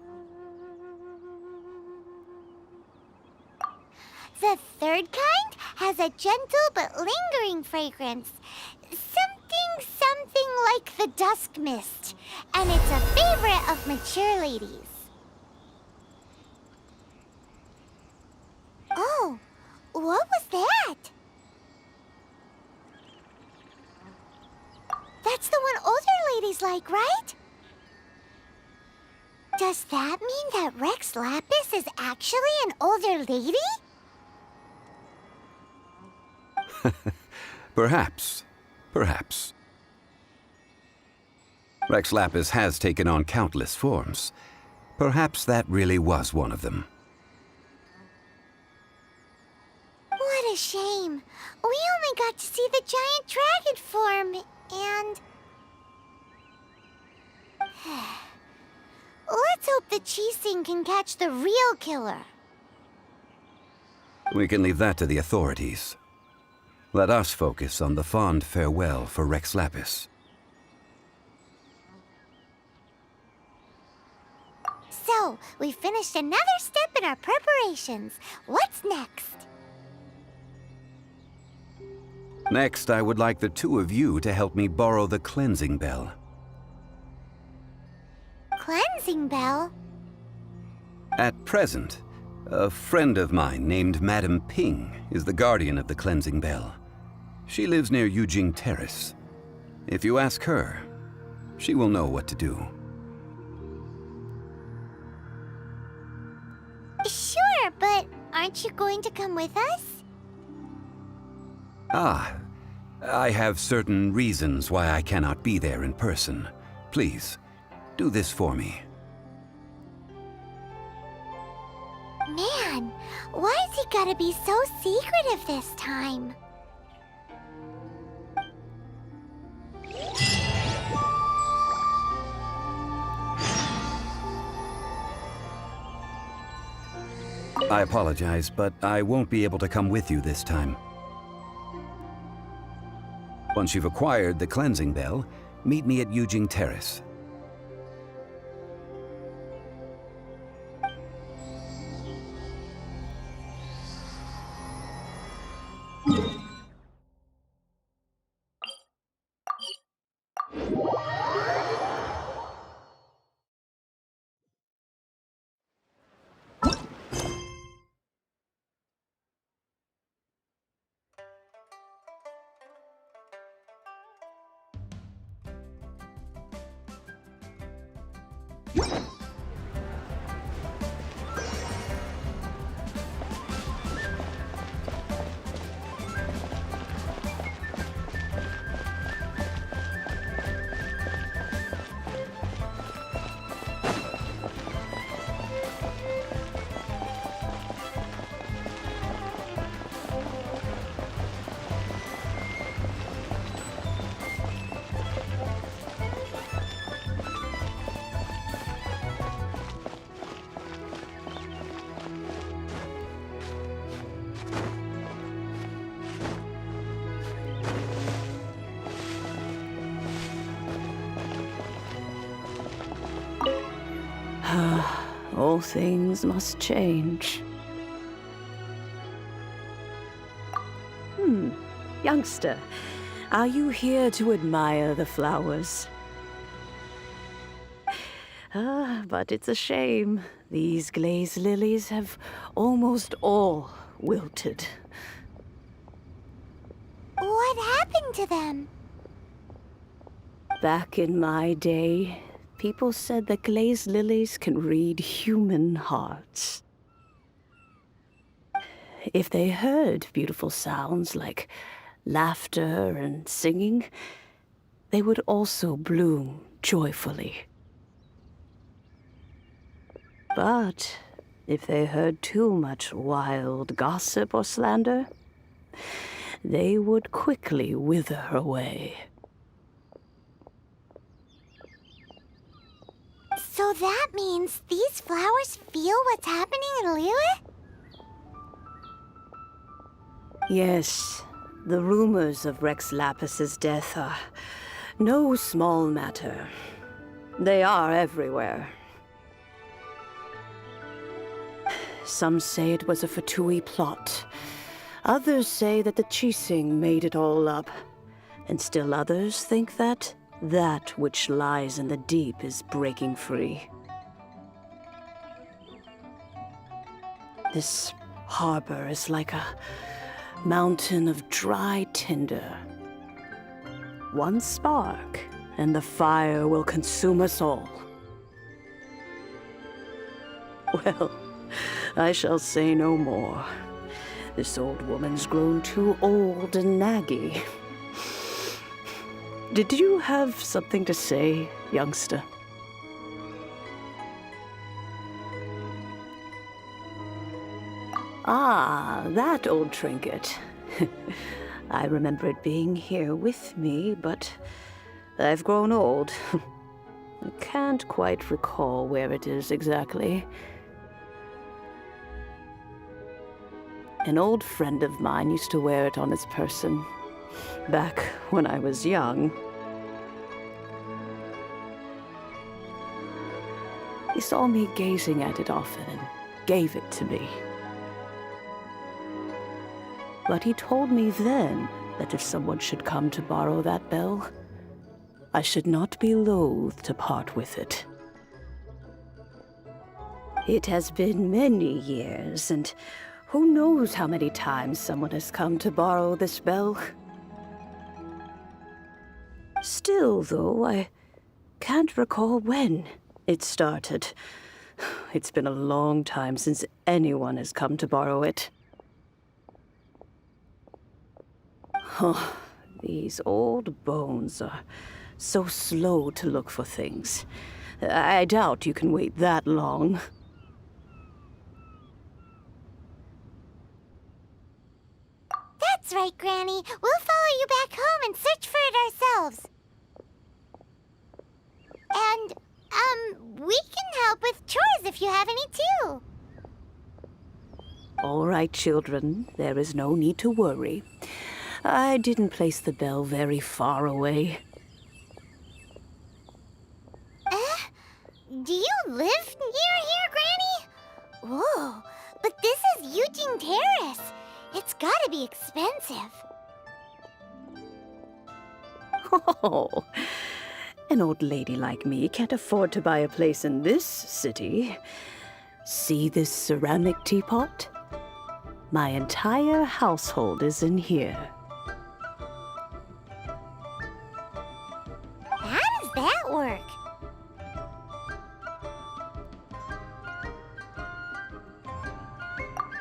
The third kind has a gentle but lingering fragrance. Something like the dusk mist. And it's a favorite of mature ladies. Oh, what was that? That's the one older ladies like, right? Does that mean that Rex Lapis is actually an older lady? Perhaps. Perhaps. Rex Lapis has taken on countless forms. Perhaps that really was one of them. What a shame. We only got to see the giant dragon form, and... Let's hope the Cheesing can catch the real killer. We can leave that to the authorities. Let us focus on the fond farewell for Rex Lapis. So, we finished another step in our preparations. What's next? Next, I would like the two of you to help me borrow the cleansing bell. Cleansing bell? At present, a friend of mine named Madame Ping is the guardian of the cleansing bell. She lives near Yujing Terrace. If you ask her, she will know what to do. Sure, but aren't you going to come with us? Ah, I have certain reasons why I cannot be there in person. Please, do this for me. Man, why's he gotta be so secretive this time? I apologize, but I won't be able to come with you this time. Once you've acquired the cleansing bell, meet me at Yujing Terrace. All things must change. Youngster, are you here to admire the flowers? But it's a shame. These glazed lilies have almost all wilted. What happened to them? Back in my day, people said that glazed lilies can read human hearts. If they heard beautiful sounds like laughter and singing, they would also bloom joyfully. But if they heard too much wild gossip or slander, they would quickly wither away. So that means these flowers feel what's happening in Liyue? Yes, The rumors of Rex Lapis's death are no small matter. They are everywhere. Some say it was a Fatui plot. Others say that the Chising made it all up. And still others think that that which lies in the deep is breaking free. This harbor is like a mountain of dry tinder. One spark, and the fire will consume us all. Well, I shall say no more. This old woman's grown too old and naggy. Did you have something to say, youngster? Ah, that old trinket. I remember it being here with me, but I've grown old. I can't quite recall where it is exactly. An old friend of mine used to wear it on his person, back when I was young. He saw me gazing at it often and gave it to me. But he told me then that if someone should come to borrow that bell, I should not be loath to part with it. It has been many years, and who knows how many times someone has come to borrow this bell. Still, though, I can't recall when it started. It's been a long time since anyone has come to borrow it. Oh, these old bones are so slow to look for things. I doubt you can wait that long. That's right, Granny. We'll follow you back home and search for it ourselves. And, we can help with chores if you have any too. All right, children. There is no need to worry. I didn't place the bell very far away. Do you live near here, Granny? Whoa, but this is Eugene Terrace. It's gotta be expensive. Oh, an old lady like me can't afford to buy a place in this city. See this ceramic teapot? My entire household is in here. How does that work?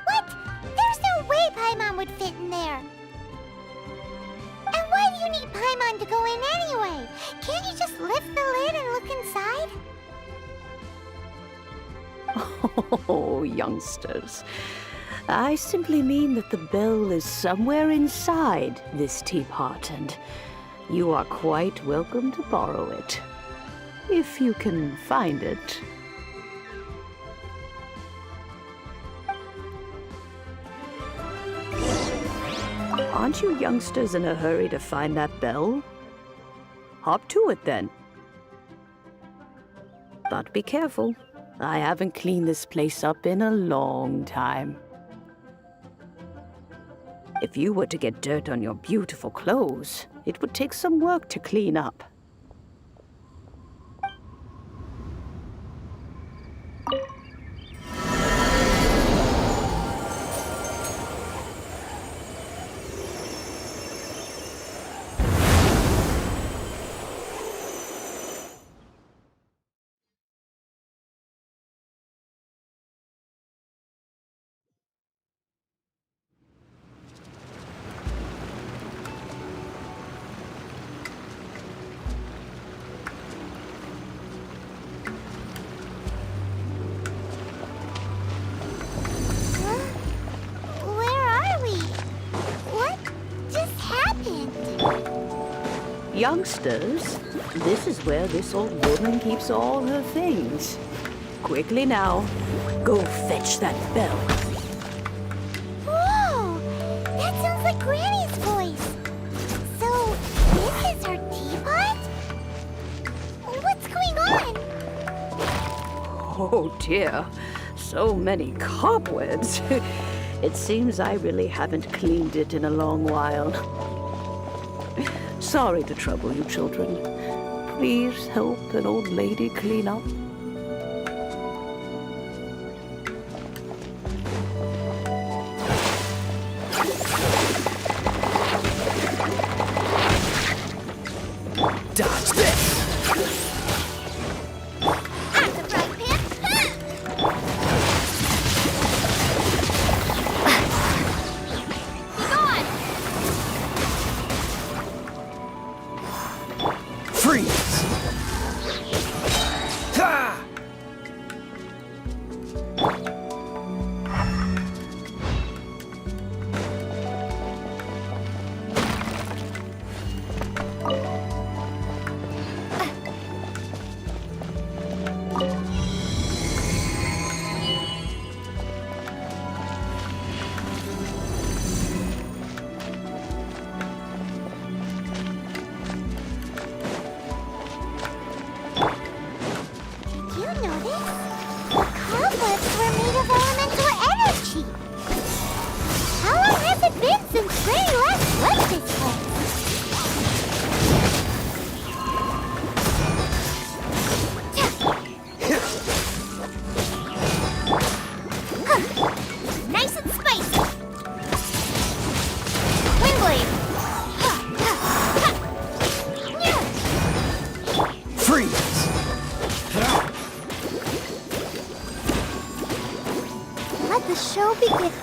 What? There's no way Paimon would fit in there. And why do you need Paimon to go in anyway? Can't you just lift the lid and look inside? Oh, youngsters. I simply mean that the bell is somewhere inside this teapot, and you are quite welcome to borrow it, if you can find it. Aren't you youngsters in a hurry to find that bell? Hop to it, then. But be careful. I haven't cleaned this place up in a long time. If you were to get dirt on your beautiful clothes, it would take some work to clean up. Youngsters, this is where this old woman keeps all her things. Quickly now, go fetch that bell. Whoa! That sounds like Granny's voice. Oh dear, so many cobwebs. It seems I really haven't cleaned it in a long while. Sorry to trouble you, children. Please help an old lady clean up. Dodge this!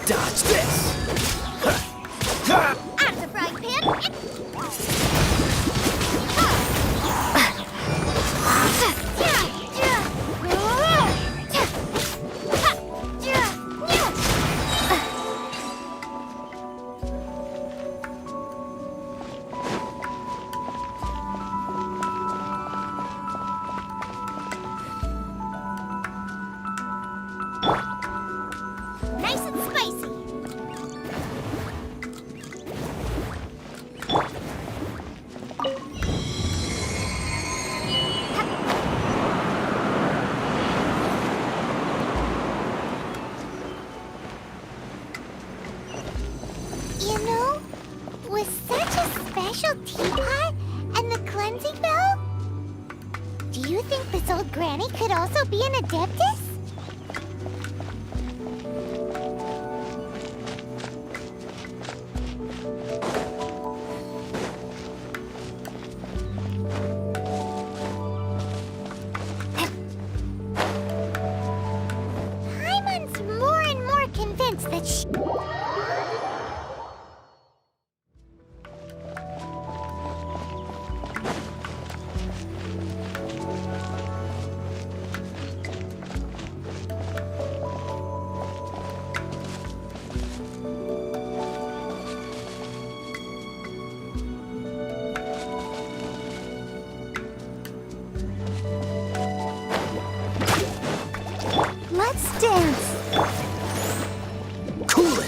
Dodge this! Out of the frying pan! Nice and spicy! You know, with such a special teapot and the cleansing bell, do you think this old granny could also be an adeptus? Paimon's more and more convinced that she... Let's dance! Cool it!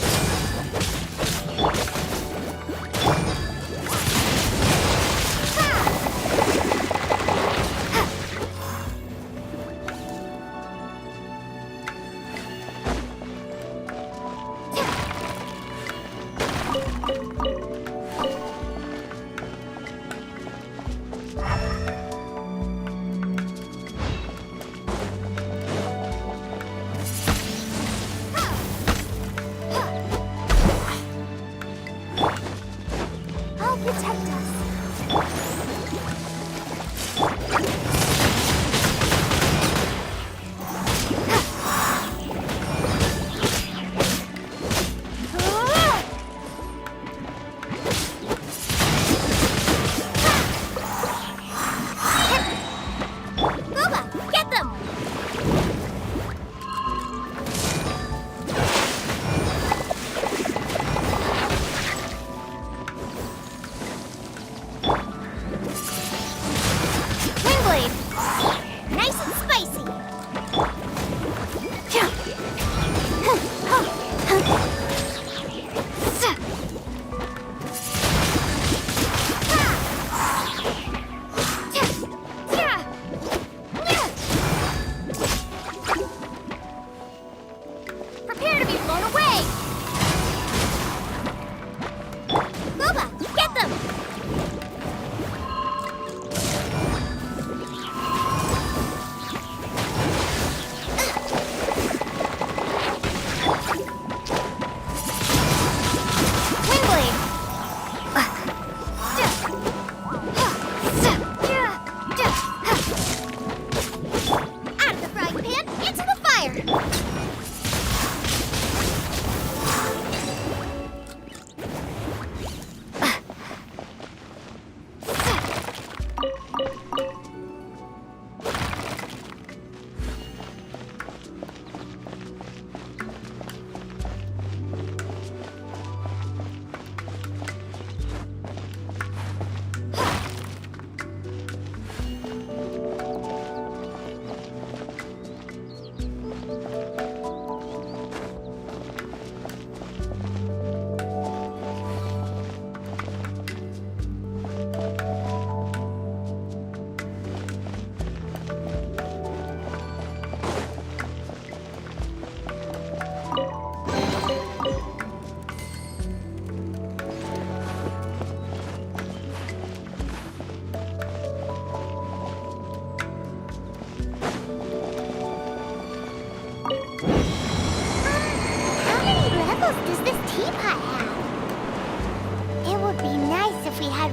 I'll protect us. Glava, get them!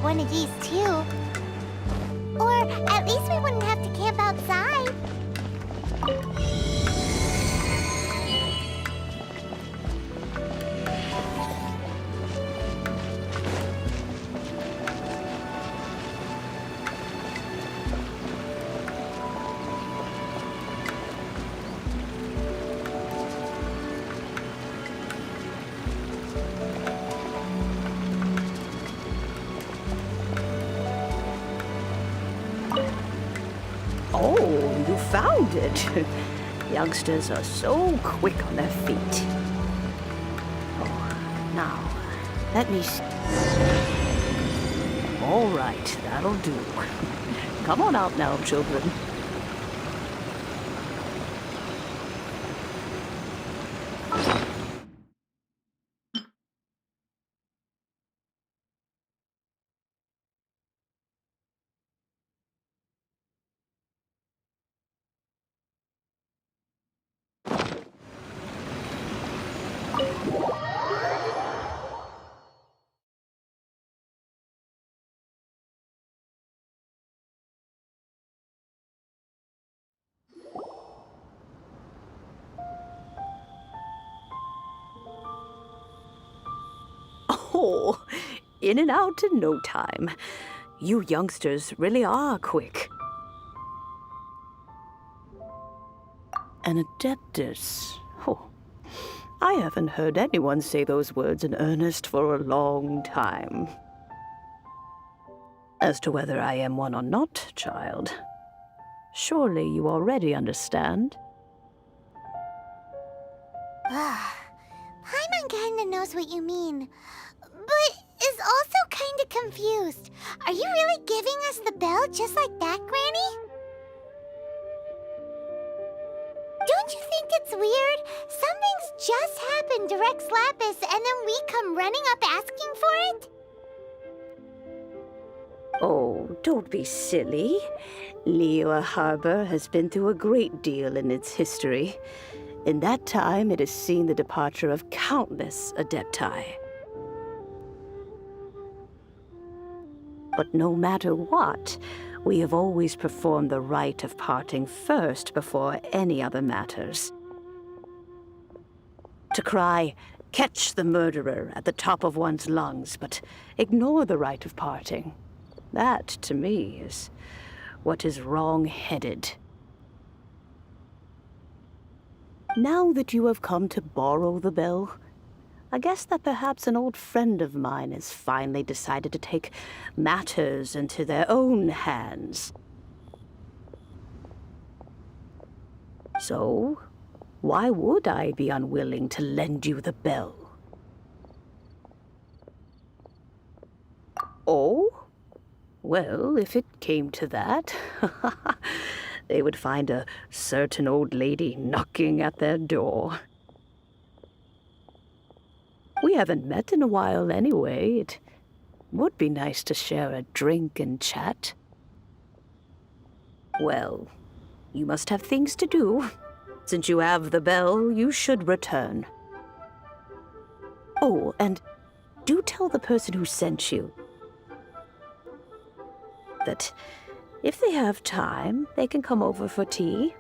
had one of these too. Or at least we wouldn't have to camp outside. Oh, you found it. Youngsters are so quick on their feet. Oh, now, let me see. All right, that'll do. Come on out now, children. Oh, in and out in no time. You youngsters really are quick. An adeptus. Oh, I haven't heard anyone say those words in earnest for a long time. As to whether I am one or not, child, surely you already understand. Paimon kinda knows what you mean, but is also kinda confused. Are you really giving us the bell just like that, Granny? Don't you think it's weird? Something's just happened to Rex Lapis and then we come running up asking for it? Oh, don't be silly. Liyue Harbor has been through a great deal in its history. In that time, it has seen the departure of countless Adepti. But no matter what, we have always performed the rite of parting first before any other matters. To cry, "Catch the murderer," at the top of one's lungs, but ignore the rite of parting. That, to me, is what is wrong-headed. Now that you have come to borrow the bell, I guess that perhaps an old friend of mine has finally decided to take matters into their own hands. So, why would I be unwilling to lend you the bell? Oh? Well, if it came to that, they would find a certain old lady knocking at their door. We haven't met in a while anyway. It would be nice to share a drink and chat. Well, you must have things to do. Since you have the bell, you should return. Oh, and do tell the person who sent you that if they have time, they can come over for tea.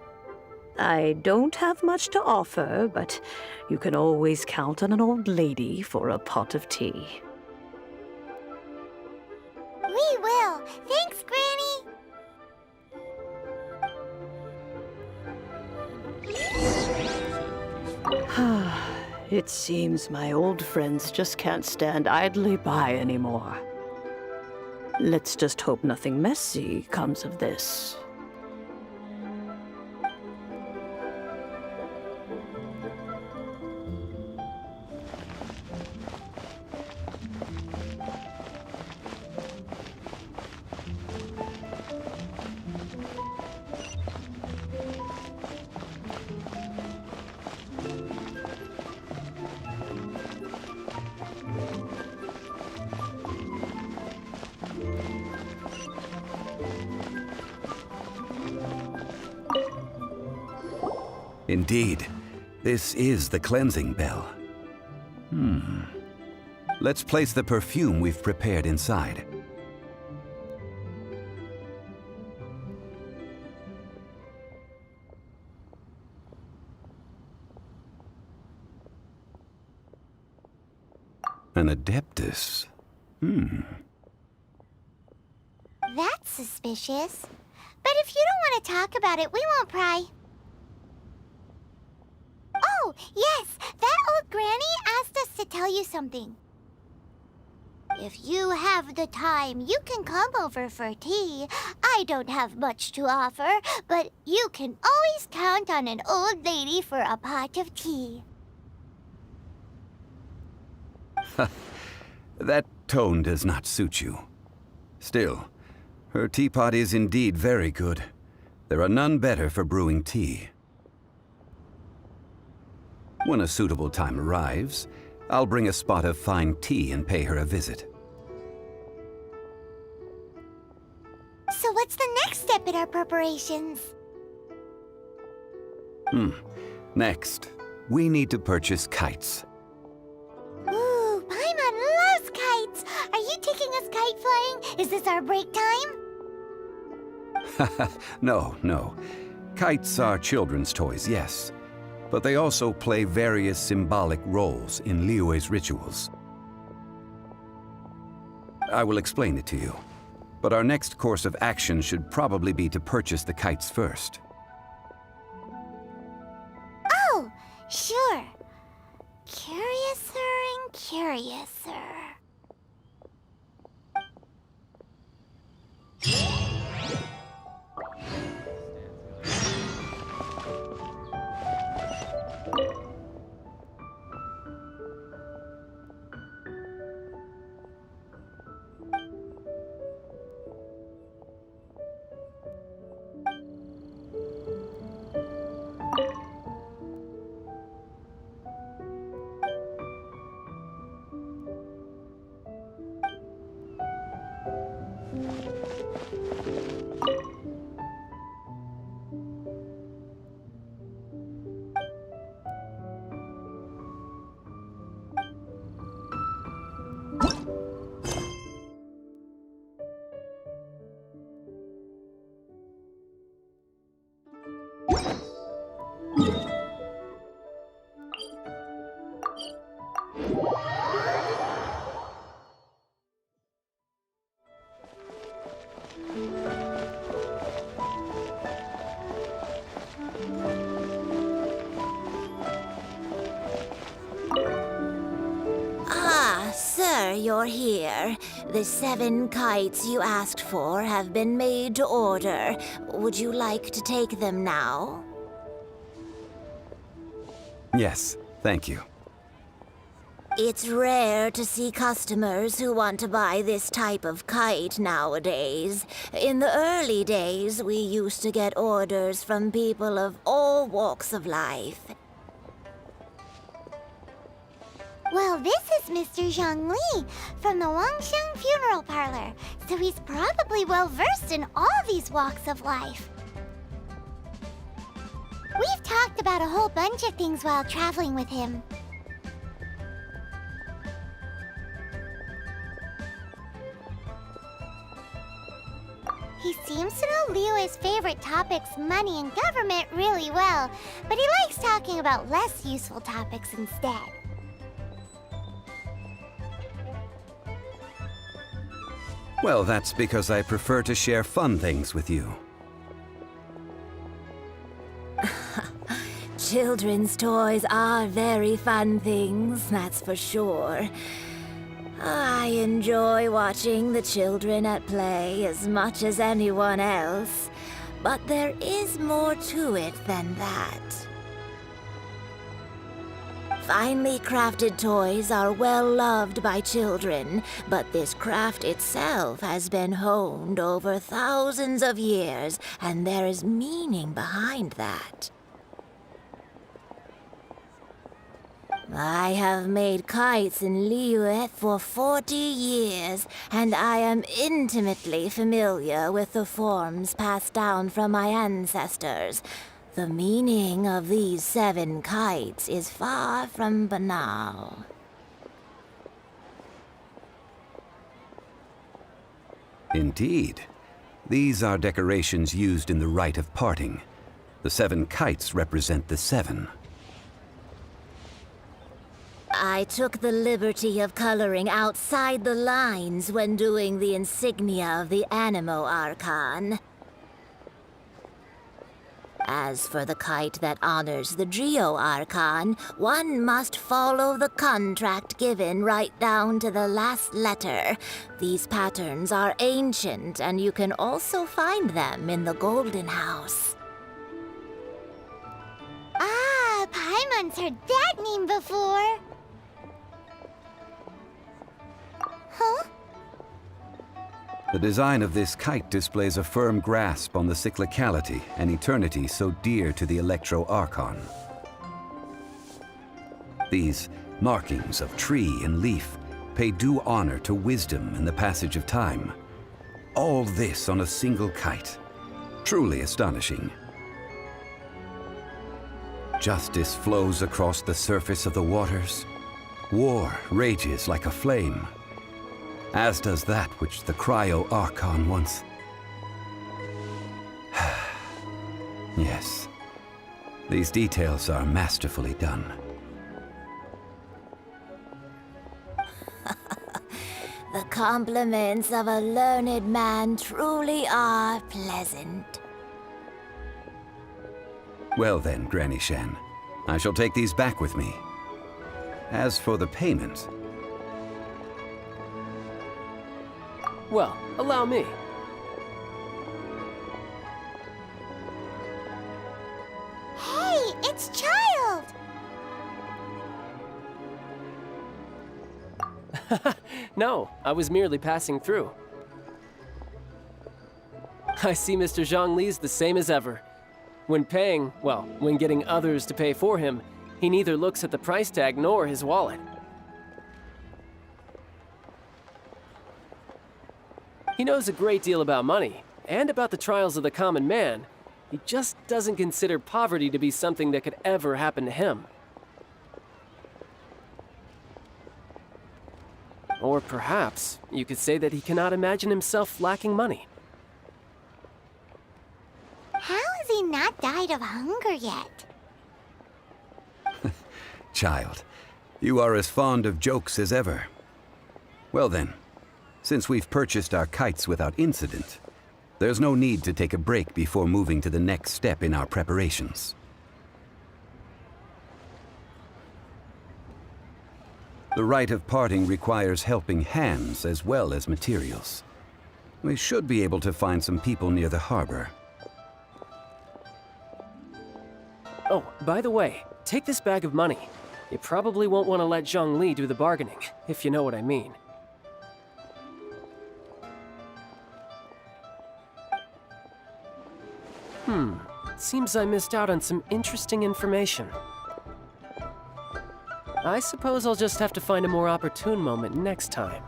I don't have much to offer, but you can always count on an old lady for a pot of tea. We will. Thanks, Granny. It seems my old friends just can't stand idly by anymore. Let's just hope nothing messy comes of this. Indeed, this is the cleansing bell. Let's place the perfume we've prepared inside. An adeptus? That's suspicious. But if you don't want to talk about it, we won't pry. Oh, yes! That old granny asked us to tell you something. If you have the time, you can come over for tea. I don't have much to offer, but you can always count on an old lady for a pot of tea. That tone does not suit you. Still, her teapot is indeed very good. There are none better for brewing tea. When a suitable time arrives, I'll bring a spot of fine tea and pay her a visit. So what's the next step in our preparations? Next, we need to purchase kites. Ooh, Paimon loves kites! Are you taking us kite flying? Is this our break time? No. Kites are children's toys, yes. But they also play various symbolic roles in Liyue's rituals. I will explain it to you. But our next course of action should probably be to purchase the kites first. Oh, sure. Curiouser and curiouser. Sir, you're here. The 7 kites you asked for have been made to order. Would you like to take them now? Yes, thank you. It's rare to see customers who want to buy this type of kite nowadays. In the early days, we used to get orders from people of all walks of life. Well, this is Mr. Zhongli from the Wangsheng Funeral Parlor, so he's probably well-versed in all these walks of life. We've talked about a whole bunch of things while traveling with him. He seems to know Liyue's favorite topics, money and government, really well, but he likes talking about less useful topics instead. Well, that's because I prefer to share fun things with you. Children's toys are very fun things, that's for sure. I enjoy watching the children at play as much as anyone else, but there is more to it than that. Finely crafted toys are well loved by children, but this craft itself has been honed over thousands of years, and there is meaning behind that. I have made kites in Liyue for 40 years, and I am intimately familiar with the forms passed down from my ancestors. The meaning of these 7 kites is far from banal. Indeed. These are decorations used in the rite of parting. The 7 kites represent the 7. I I took the liberty of coloring outside the lines when doing the insignia of the Animo Archon. As for the kite that honors the Geo Archon, one must follow the contract given right down to the last letter. These patterns are ancient, and you can also find them in the Golden House. Ah, Paimon's heard that name before. Huh? The design of this kite displays a firm grasp on the cyclicality and eternity so dear to the Electro Archon. These markings of tree and leaf pay due honor to wisdom and the passage of time. All this on a single kite. Truly astonishing. Justice flows across the surface of the waters. War rages like a flame. As does that which the Cryo Archon once... Yes, these details are masterfully done. The compliments of a learned man truly are pleasant. Well then, Granny Shan, I shall take these back with me. As for the payment... Well, allow me. Hey, it's Child! No, I was merely passing through. I see Mr. Zhongli's the same as ever. When paying, well, when getting others to pay for him, he neither looks at the price tag nor his wallet. He knows a great deal about money, and about the trials of the common man. He just doesn't consider poverty to be something that could ever happen to him. Or perhaps you could say that he cannot imagine himself lacking money. How has he not died of hunger yet? Child, you are as fond of jokes as ever. Well then, since we've purchased our kites without incident, there's no need to take a break before moving to the next step in our preparations. The rite of parting requires helping hands as well as materials. We should be able to find some people near the harbor. Oh, by the way, take this bag of money. You probably won't want to let Zhongli do the bargaining, if you know what I mean. Seems I missed out on some interesting information. I suppose I'll just have to find a more opportune moment next time.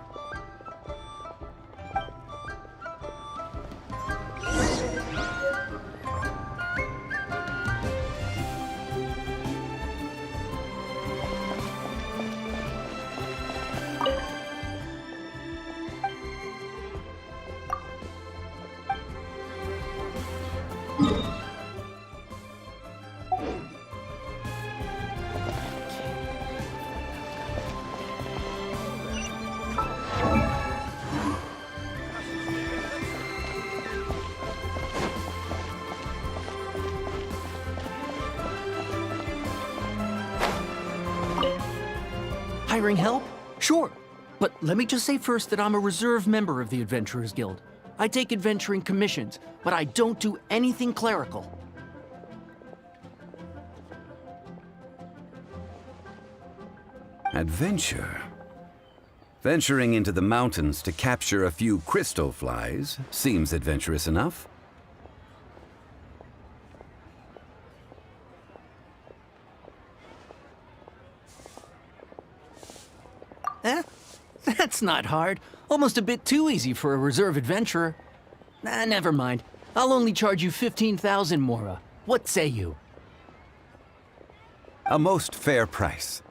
Hiring help? Sure. But let me just say first that I'm a reserve member of the Adventurers Guild. I take adventuring commissions, but I don't do anything clerical. Adventure? Venturing into the mountains to capture a few crystal flies seems adventurous enough. That's not hard. Almost a bit too easy for a reserve adventurer. Never mind. I'll only charge you 15,000 Mora. What say you? A most fair price.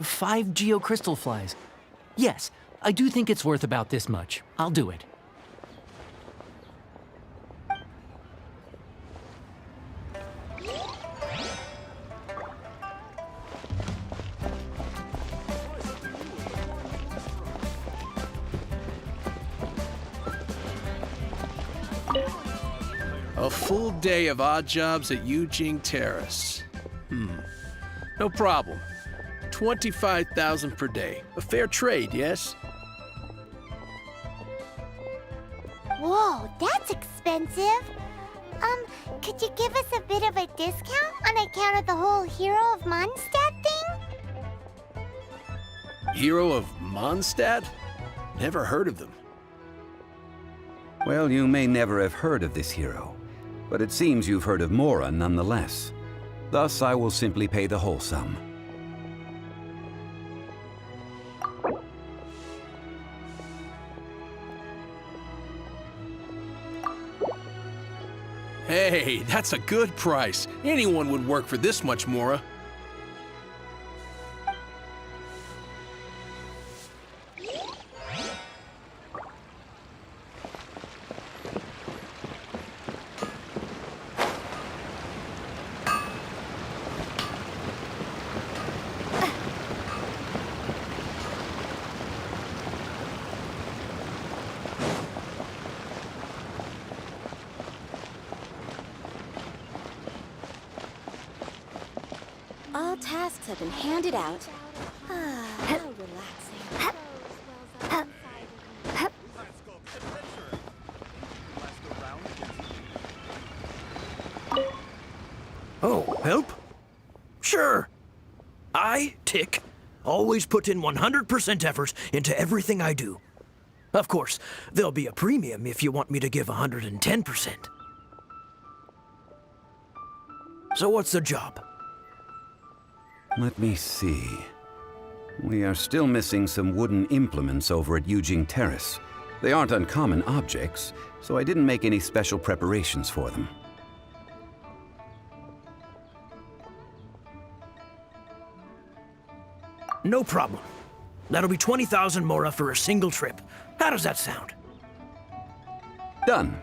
Five geocrystal flies. Yes, I do think it's worth about this much. I'll do it. A full day of odd jobs at Yujing Terrace. No problem. 25,000 per day. A fair trade, yes? Whoa, that's expensive. Could you give us a bit of a discount on account of the whole Hero of Mondstadt thing? Hero of Mondstadt? Never heard of them. Well, you may never have heard of this hero, but it seems you've heard of Mora nonetheless. Thus, I will simply pay the whole sum. Hey, that's a good price. Anyone would work for this much, Mora. All tasks have been handed out. How relaxing. Oh, help? Sure. I, Tick, always put in 100% effort into everything I do. Of course, there'll be a premium if you want me to give 110%. So what's the job? Let me see. We are still missing some wooden implements over at Yujing Terrace. They aren't uncommon objects, so I didn't make any special preparations for them. No problem. That'll be 20,000 Mora for a single trip. How does that sound? Done.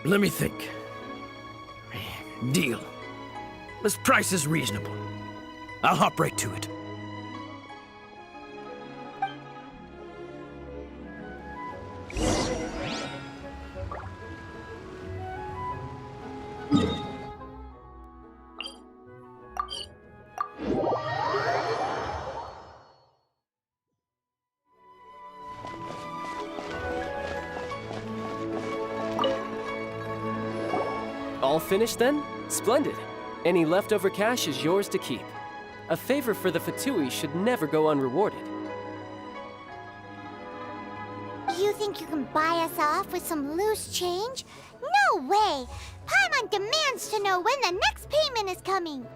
Let me think. Deal. This price is reasonable. I'll hop right to it. All finished then? Splendid. Any leftover cash is yours to keep. A favor for the Fatui should never go unrewarded. You think you can buy us off with some loose change? No way! Paimon demands to know when the next payment is coming!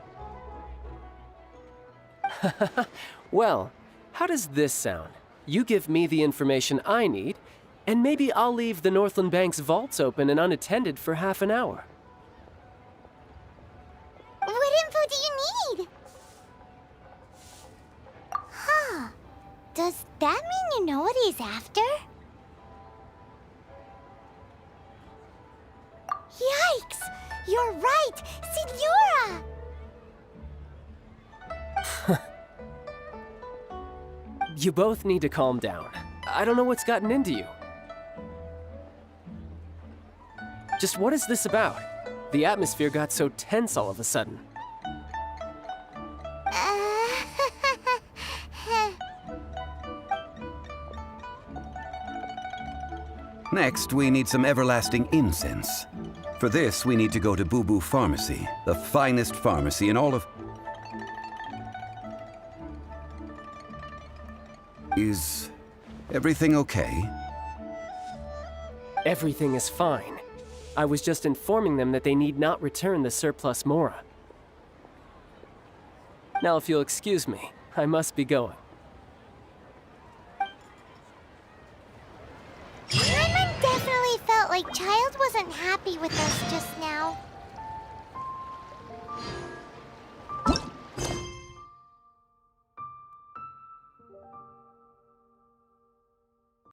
Well, how does this sound? You give me the information I need, and maybe I'll leave the Northland Bank's vaults open and unattended for half an hour. What info do you need? Huh. Does that mean you know what he's after? Yikes! You're right! Signora! You both need to calm down. I don't know what's gotten into you. Just what is this about? The atmosphere got so tense all of a sudden. Next, we need some everlasting incense. For this, we need to go to Boo Boo Pharmacy, the finest pharmacy in all of... Is everything okay? Everything is fine. I was just informing them that they need not return the surplus mora. Now, if you'll excuse me, I must be going. Lumin definitely felt like Child wasn't happy with us just now.